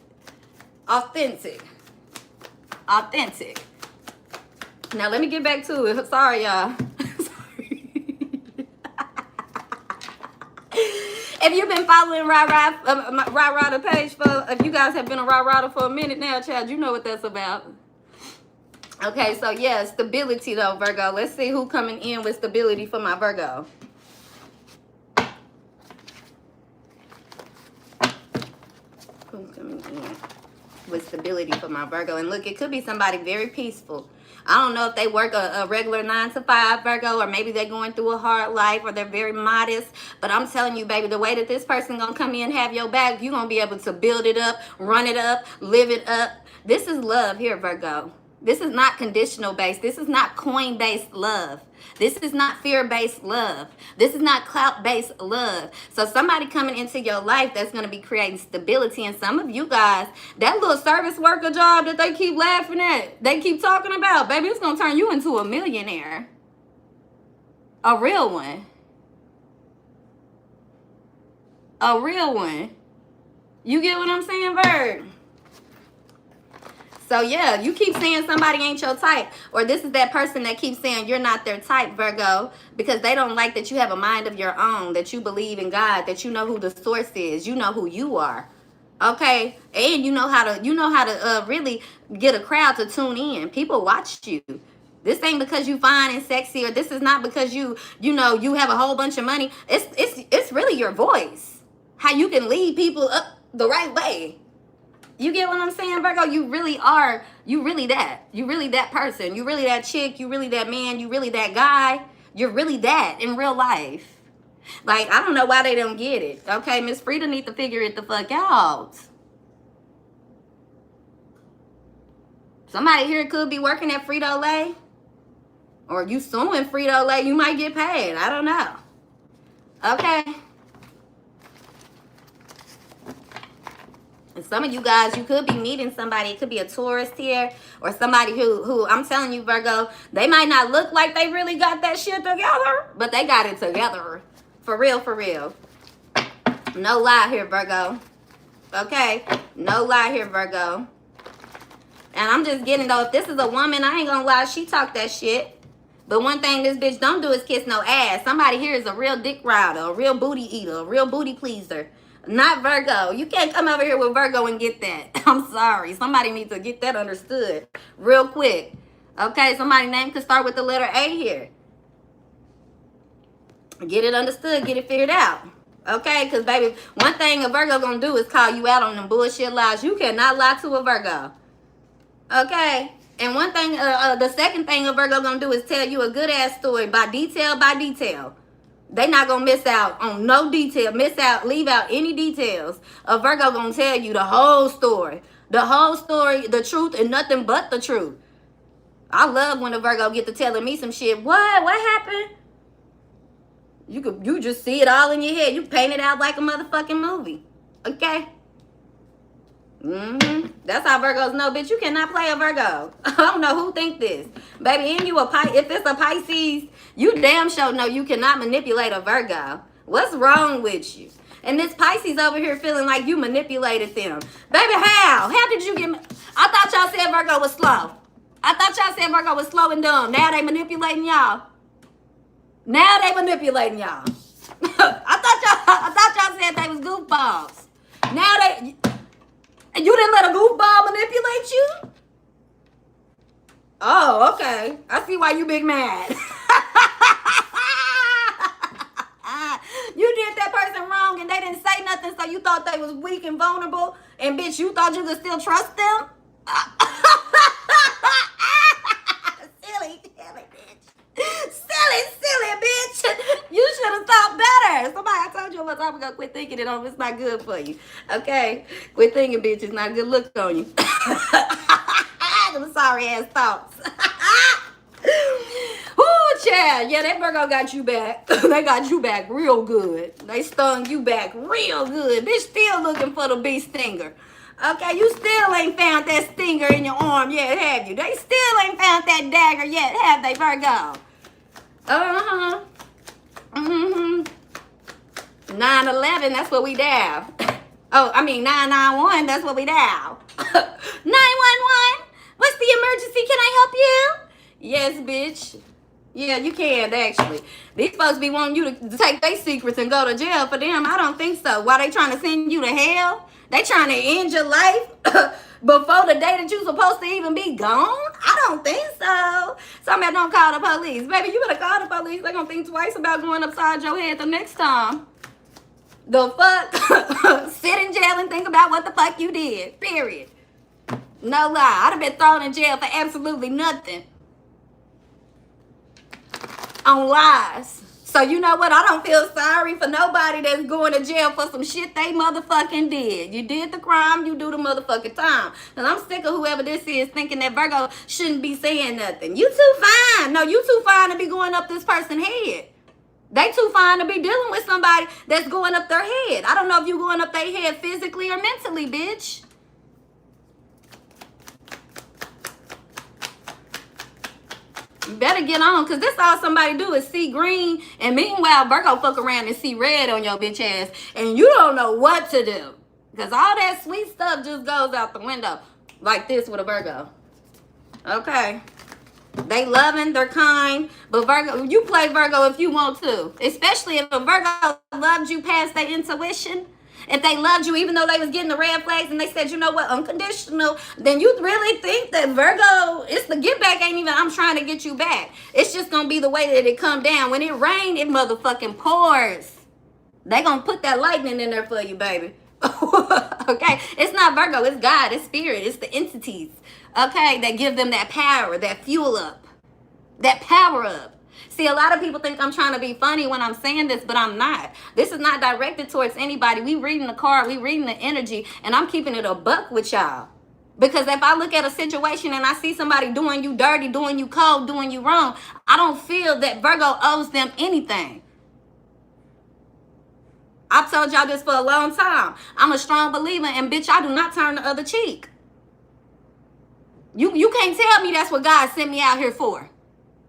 A: Authentic. Now, let me get back to it. Sorry, y'all. If you've been following Rah the page if you guys have been a Rah for a minute now, child, you know what that's about. Okay, so yeah, stability though, Virgo. Let's see who coming in with stability for my Virgo. Who's coming in with stability for my Virgo? And look, it could be somebody very peaceful. I don't know if they work a regular 9-to-5, Virgo, or maybe they're going through a hard life, or they're very modest. But I'm telling you, baby, the way that this person gonna come in and have your back, you're gonna be able to build it up, run it up, live it up. This is love here, Virgo. This is not conditional based. This is not coin based love. This is not fear based love. This is not clout based love. So somebody coming into your life that's going to be creating stability. And some of you guys, that little service worker job that they keep laughing at, they keep talking about, baby, it's going to turn you into a millionaire. A real one. A real one. You get what I'm saying, Virg? So, yeah, you keep saying somebody ain't your type, or this is that person that keeps saying you're not their type, Virgo, because they don't like that you have a mind of your own, that you believe in God, that you know who the source is, you know who you are. Okay, and you know how to really get a crowd to tune in. People watch you. This ain't because you fine and sexy, or this is not because you have a whole bunch of money. It's really your voice. How you can lead people up the right way. You get what I'm saying, Virgo? You really are. You really that. You really that person. You really that chick. You really that man. You really that guy. You're really that in real life. Like, I don't know why they don't get it. Okay, Miss Frida need to figure it the fuck out. Somebody here could be working at Frito-Lay. Or you suing Frito-Lay, you might get paid. I don't know. Okay. And some of you guys, you could be meeting somebody. It could be a tourist here, or somebody who I'm telling you, Virgo, they might not look like they really got that shit together, but they got it together. For real, for real. No lie here, Virgo. Okay? No lie here, Virgo. And I'm just getting, though, if this is a woman, I ain't gonna lie, she talk that shit. But one thing this bitch don't do is kiss no ass. Somebody here is a real dick rider, a real booty eater, a real booty pleaser. Not Virgo. You can't come over here with Virgo and get that. I'm sorry. Somebody needs to get that understood real quick. Okay, somebody's name could start with the letter A here. Get it understood. Get it figured out. Okay, because, baby, one thing a Virgo gonna do is call you out on them bullshit lies. You cannot lie to a Virgo. Okay? And one thing, the second thing a Virgo gonna do is tell you a good ass story by detail by detail. They not gonna miss out on no detail, leave out any details. A Virgo gonna tell you the whole story, the truth, and nothing but the truth. I love when a Virgo get to telling me some shit. What happened? You just see it all in your head. You paint it out like a motherfucking movie. Okay? That's how Virgos know, bitch. You cannot play a Virgo. I don't know who think this. Baby, and you a Pisces. If it's a Pisces, you damn sure know you cannot manipulate a Virgo. What's wrong with you? And this Pisces over here feeling like you manipulated them. Baby, how? How did you get... I thought y'all said Virgo was slow. I thought y'all said Virgo was slow and dumb. Now they manipulating y'all. Now they manipulating y'all. I thought y'all said they was goofballs. Now they... And you didn't let a goofball manipulate you? Oh, okay. I see why you big mad. You did that person wrong and they didn't say nothing, so you thought they was weak and vulnerable, and bitch, you thought you could still trust them? Silly bitch. Silly bitch. You should have thought better. Somebody, I told you a long time ago, quit thinking it's not good for you. Okay? Quit thinking, bitch, it's not a good look on you. Them sorry ass thoughts. Ooh, child. Yeah, that Virgo got you back. They got you back real good. They stung you back real good. Bitch, still looking for the bee stinger. Okay, you still ain't found that stinger in your arm yet, have you? They still ain't found that dagger yet, have they, Virgo? 9/11, that's what we down. Oh, I mean 991, that's what we down. 911, what's the emergency? Can I help you? Yes, bitch. Yeah, you can, actually. These folks be wanting you to take their secrets and go to jail for them. I don't think so. Why they trying to send you to hell? They trying to end your life before the day that you supposed to even be gone? I don't think so. Somebody don't call the police. Baby, you better call the police. They gonna think twice about going upside your head the next time. The fuck? Sit in jail and think about what the fuck you did. Period. No lie. I'd have been thrown in jail for absolutely nothing. On lies. So you know what? I don't feel sorry for nobody that's going to jail for some shit they motherfucking did. You did the crime, you do the motherfucking time. And I'm sick of whoever this is thinking that Virgo shouldn't be saying nothing. You too fine. No, you too fine to be going up this person's head. They too fine to be dealing with somebody that's going up their head. I don't know if you going up their head physically or mentally, bitch. You better get on, because this all somebody do is see green, and meanwhile, Virgo fuck around and see red on your bitch ass, and you don't know what to do. Because all that sweet stuff just goes out the window like this with a Virgo. Okay. They loving, they're kind, but Virgo, you play Virgo if you want to. Especially if a Virgo loves you past their intuition, if they loved you even though they was getting the red flags and they said, you know what, unconditional, then you really think that Virgo, it's the get back ain't even I'm trying to get you back. It's just going to be the way that it come down. When it rain, it motherfucking pours. They going to put that lightning in there for you, baby. Okay? It's not Virgo. It's God. It's spirit. It's the entities. Okay? That give them that power, that fuel up, that power up. See, a lot of people think I'm trying to be funny when I'm saying this, but I'm not. This is not directed towards anybody. We reading the card, we reading the energy, and I'm keeping it a buck with y'all. Because if I look at a situation and I see somebody doing you dirty, doing you cold, doing you wrong, I don't feel that Virgo owes them anything. I've told y'all this for a long time. I'm a strong believer, and bitch, I do not turn the other cheek. You can't tell me that's what God sent me out here for.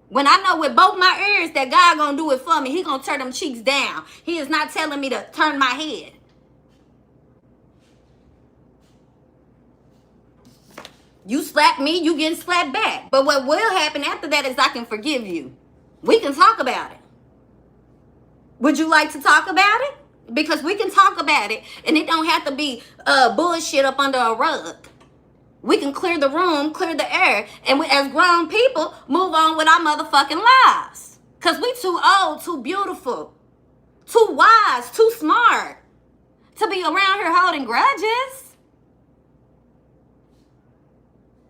A: When I know with both my ears that God gonna do it for me, he gonna turn them cheeks down. He is not telling me to turn my head. You slap me, you getting slapped back. But what will happen after that is I can forgive you. We can talk about it. Would you like to talk about it? Because we can talk about it, and it don't have to be bullshit up under a rug. We can clear the room, clear the air, and we, as grown people, move on with our motherfucking lives. Because we too old, too beautiful, too wise, too smart to be around here holding grudges.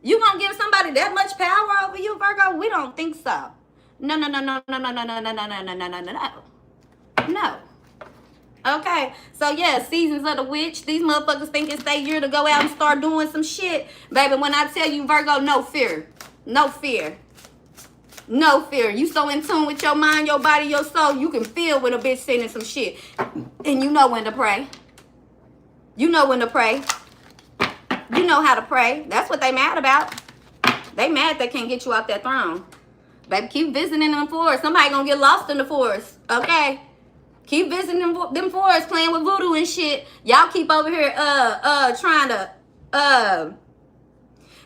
A: You gonna give somebody that much power over you, Virgo? We don't think so. No, no, no, no, no, no, no, no, no, no, no, no, no, no, no. No. Okay, so yeah, seasons of the witch. These motherfuckers think it's their year to go out and start doing some shit. Baby, when I tell you, Virgo, no fear. No fear. No fear. You so in tune with your mind, your body, your soul, you can feel when a bitch sending some shit. And you know when to pray. You know when to pray. You know how to pray. That's what they mad about. They mad they can't get you out that throne. Baby, keep visiting them forests. Somebody gonna get lost in the forest, okay? Keep visiting them forests, playing with voodoo and shit. Y'all keep over here trying to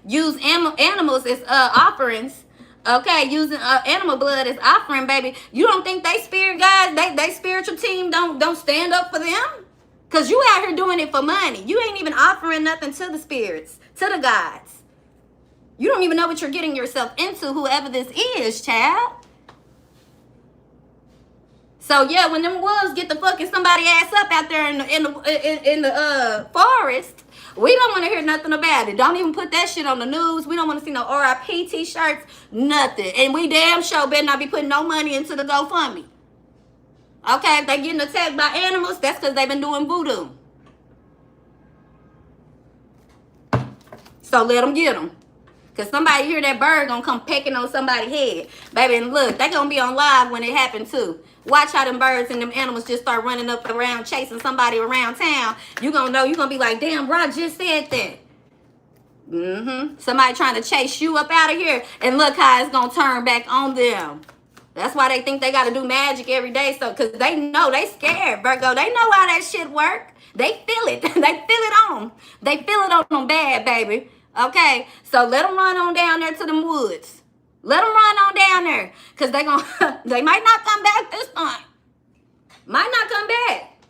A: use animals as offerings. Okay, using animal blood as offering, baby. You don't think they spirit guys, they spiritual team don't stand up for them? Cause you out here doing it for money. You ain't even offering nothing to the spirits, to the gods. You don't even know what you're getting yourself into, whoever this is, child. So yeah, when them wolves get the fucking somebody ass up out there in the forest, we don't want to hear nothing about it. Don't even put that shit on the news. We don't want to see no RIP t-shirts, nothing. And we damn sure better not be putting no money into the GoFundMe. Okay, if they getting attacked by animals, that's because they've been doing voodoo. So let them get them. Because somebody hear that bird gonna come pecking on somebody's head. Baby, and look, they gonna be on live when it happen too. Watch how them birds and them animals just start running up around, chasing somebody around town. You gonna know, you gonna be like, damn, Rod just said that. Somebody trying to chase you up out of here. And look how it's gonna turn back on them. That's why they think they gotta do magic every day. So, because they know, they scared, Virgo. They know how that shit work. They feel it. They feel it on. They feel it on them bad, baby. Okay, so let them run on down there to them woods. Let them run on down there. Because they might not come back this time. Might not come back.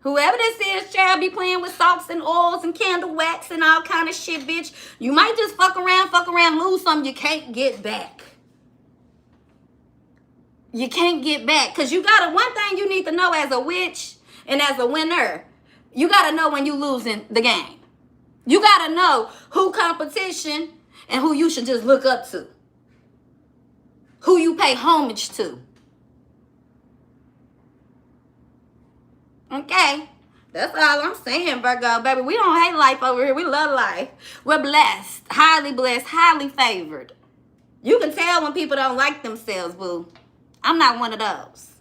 A: Whoever this is, child, be playing with salts and oils and candle wax and all kind of shit, bitch. You might just fuck around, lose something you can't get back. You can't get back. Because you got to, one thing you need to know as a witch and as a winner, you got to know when you losing the game. You got to know who competition and who you should just look up to. Who you pay homage to. Okay. That's all I'm saying, Virgo, baby. We don't hate life over here. We love life. We're blessed. Blessed, highly favored. You can tell when people don't like themselves, boo. I'm not one of those.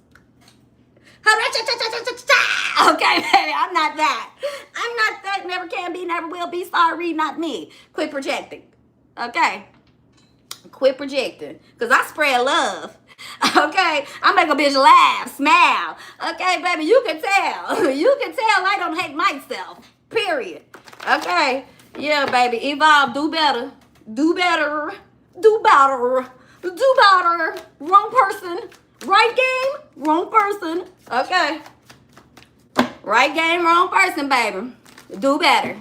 A: Okay, baby, I'm not that. I'm not that. Never can be, never will be. Sorry, not me. Quit projecting. Okay? Quit projecting. Because I spread love. Okay? I make a bitch laugh, smile. Okay, baby, you can tell. You can tell I don't hate myself. Period. Okay? Yeah, baby, evolve. Do better. Do better. Do better. Do better. Wrong person. Right game? Wrong person. Okay. Right game, wrong person, baby. Do better.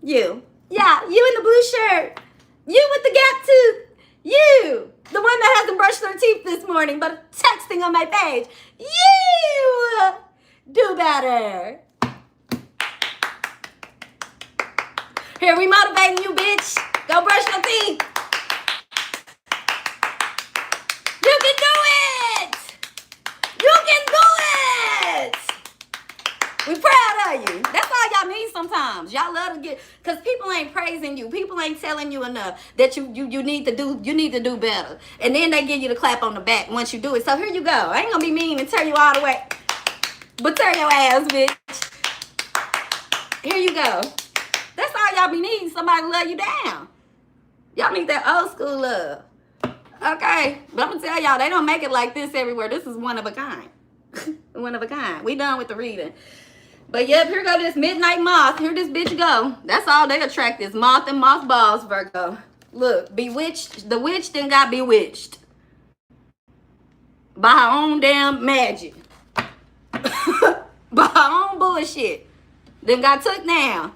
A: You. Yeah, you in the blue shirt. You with the gap tooth. You. The one that hasn't brushed their teeth this morning, but texting on my page. You. Do better. Here, we motivating you, bitch. Go brush your teeth. You can do it. You can do it. We proud of you. That's all y'all need sometimes. Y'all love to get, because people ain't praising you. People ain't telling you enough that you need to do better. And then they give you the clap on the back once you do it. So here you go. I ain't gonna be mean and turn you all the way, but turn your ass, bitch. Here you go. That's all y'all be needing. Somebody to love you down. Y'all need that old school love. Okay. But I'm gonna tell y'all, they don't make it like this everywhere. This is one of a kind. One of a kind. We done with the reading. But yep, here go this midnight moth. Here this bitch go. That's all they attract is moth and mothballs, Virgo. Look, bewitched. The witch then got bewitched by her own damn magic. By her own bullshit. Then got took down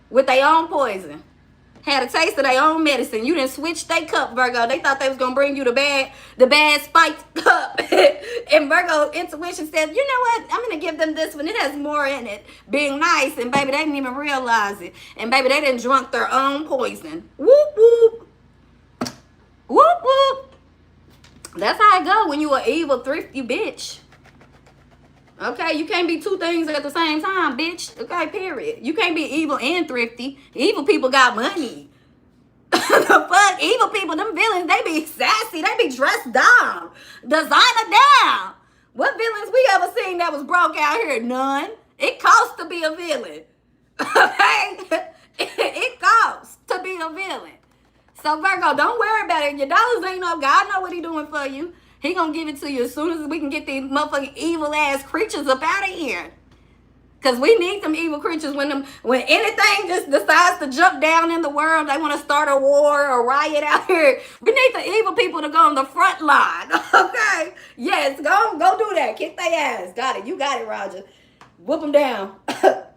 A: with their own poison. Had a taste of their own medicine. You didn't switch their cup, Virgo. They thought they was gonna bring you the bad spiked cup. And Virgo intuition said, you know what? I'm gonna give them this one. It has more in it. Being nice, and baby, they didn't even realize it. And baby, they didn't drunk their own poison. Whoop whoop. Whoop whoop. That's how it go when you an evil, thrifty bitch. Okay, you can't be two things at the same time, bitch. Okay, period. You can't be evil and thrifty. Evil people got money. The fuck? Evil people, them villains, they be sassy. They be dressed down. Designer down. What villains we ever seen that was broke out here? None. It costs to be a villain. Okay? It costs to be a villain. So, Virgo, don't worry about it. Your dollars ain't no God know what he doing for you. He gonna give it to you as soon as we can get these motherfucking evil ass creatures up out of here. Cause we need them evil creatures when anything just decides to jump down in the world, they want to start a war or riot out here. We need the evil people to go on the front line. Okay? Yes, go do that. Kick their ass. Got it. You got it, Roger. Whoop them down.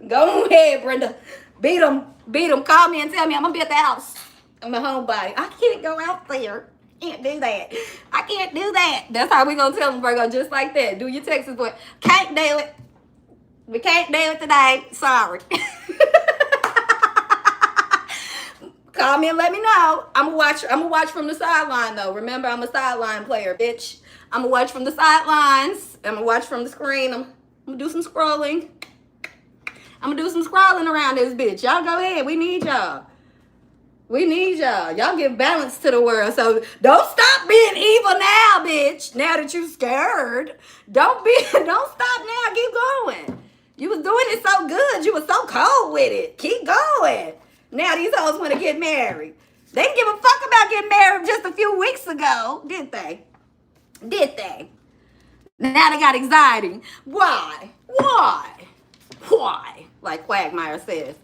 A: Go ahead, Brenda. Beat them. Call me and tell me I'm gonna be at the house. I'm a homebody. I can't go out there. Can't do that. I can't do that. That's how we gonna tell them, Virgo, just like that. Do your Texas boy. Can't do it. We can't do it today. Sorry. Call me and let me know. I'm gonna watch from the sideline though. Remember, I'm a sideline player, bitch. I'm gonna watch from the sidelines. I'm gonna watch from the screen. I'm gonna do some scrolling. I'm gonna do some scrolling around this bitch. Y'all go ahead. We need y'all. We need y'all. Y'all give balance to the world. So don't stop being evil now, bitch. Now that you scared. Don't stop now. Keep going. You was doing it so good. You was so cold with it. Keep going. Now these hoes want to get married. They didn't give a fuck about getting married just a few weeks ago, did they? Did they? Now they got anxiety. Why? Like Quagmire says.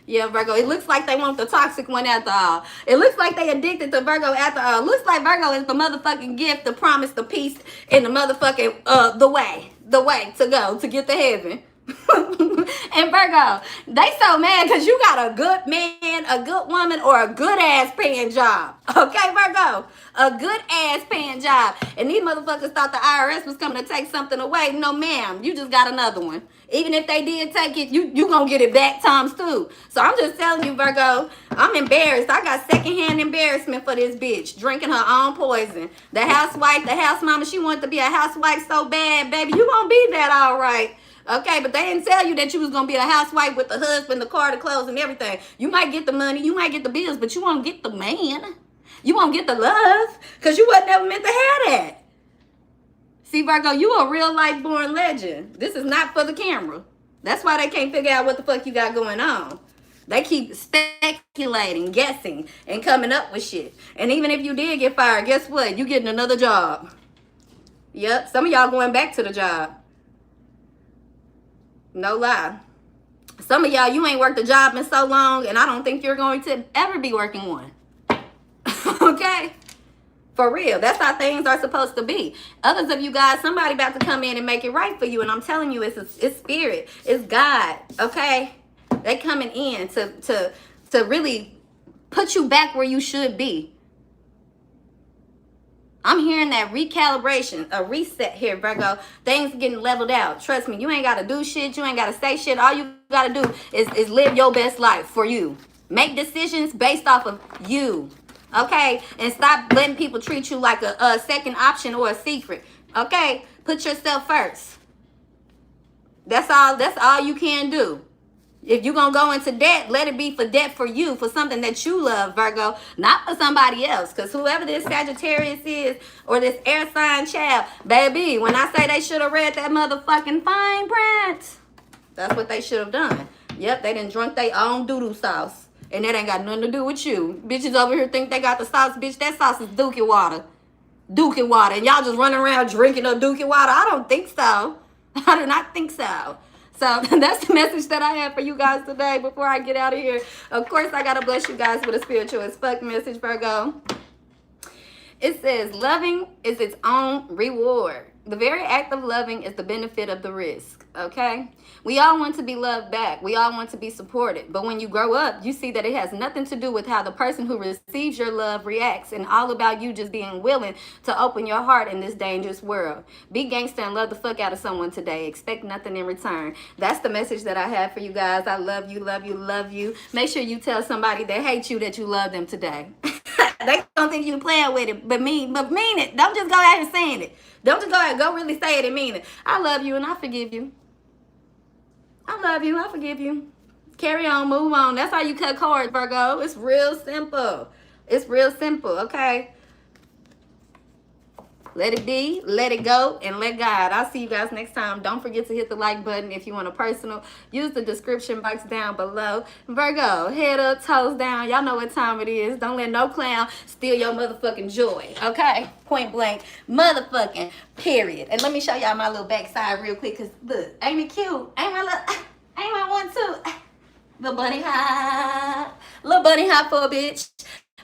A: Yeah, Virgo, it looks like they want the toxic one after all. It looks like they addicted to Virgo after all. Looks like Virgo is the motherfucking gift, the promise, the peace, and the motherfucking, the way to go to get to heaven. And Virgo, they so mad because you got a good man, a good woman, or a good ass paying job. Okay, Virgo? A good ass paying job. And these motherfuckers thought the IRS was coming to take something away. No, ma'am. You just got another one. Even if they did take it, you gonna get it back times two. So I'm just telling you, Virgo, I'm embarrassed. I got secondhand embarrassment for this bitch drinking her own poison. The housewife, the house mama, she wanted to be a housewife so bad, baby. You gonna be that all right. Okay, but they didn't tell you that you was gonna be a housewife with the husband, the car, the clothes, and everything. You might get the money, you might get the bills, but you won't get the man. You won't get the love, because you wasn't ever meant to have that. See, Virgo, you a real life born legend. This is not for the camera. That's why they can't figure out what the fuck you got going on. They keep speculating, guessing, and coming up with shit. And even if you did get fired, guess what? You getting another job. Yep, some of y'all going back to the job. No lie. Some of y'all, you ain't worked a job in so long, and I don't think you're going to ever be working one. Okay? For real. That's how things are supposed to be. Others of you guys, somebody about to come in and make it right for you. And I'm telling you, it's spirit. It's God. Okay? They coming in to really put you back where you should be. I'm hearing that recalibration, a reset here, Virgo. Things getting leveled out. Trust me, you ain't got to do shit. You ain't got to say shit. All you got to do is live your best life for you. Make decisions based off of you. Okay? And stop letting people treat you like a second option or a secret. Okay? Put yourself first. That's all you can do. If you're going to go into debt, let it be for debt for you, for something that you love, Virgo, not for somebody else. Because whoever this Sagittarius is or this air sign child, baby, when I say they should have read that motherfucking fine print, that's what they should have done. Yep, they done drunk their own doo-doo sauce. And that ain't got nothing to do with you. Bitches over here think they got the sauce. Bitch, that sauce is dookie water. Dookie water. And y'all just running around drinking up dookie water. I don't think so. I do not think so. So that's the message that I have for you guys today before I get out of here. Of course, I got to bless you guys with a spiritual as fuck message, Virgo. It says, loving is its own reward. The very act of loving is the benefit of the risk, okay? We all want to be loved back. We all want to be supported. But when you grow up, you see that it has nothing to do with how the person who receives your love reacts and all about you just being willing to open your heart in this dangerous world. Be gangster and love the fuck out of someone today. Expect nothing in return. That's the message that I have for you guys. I love you, love you, love you. Make sure you tell somebody that hates you that you love them today. They don't think you playing with it, but mean it. Don't just go out and saying it. Don't just go out and go really say it and mean it. I love you and I forgive you. I love you. I forgive you. Carry on, move on. That's how you cut cords, Virgo. It's real simple. It's real simple, okay? Let it be, let it go, and let God. I'll see you guys next time. Don't forget to hit the like button if you want a personal. Use the description box down below. Virgo, head up, toes down. Y'all know what time it is. Don't let no clown steal your motherfucking joy, okay? Point blank, motherfucking period. And let me show y'all my little backside real quick, because look, ain't it cute? Ain't my one too? Little bunny high. Little bunny high for a bitch.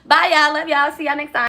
A: Bye, y'all. Love y'all. See y'all next time.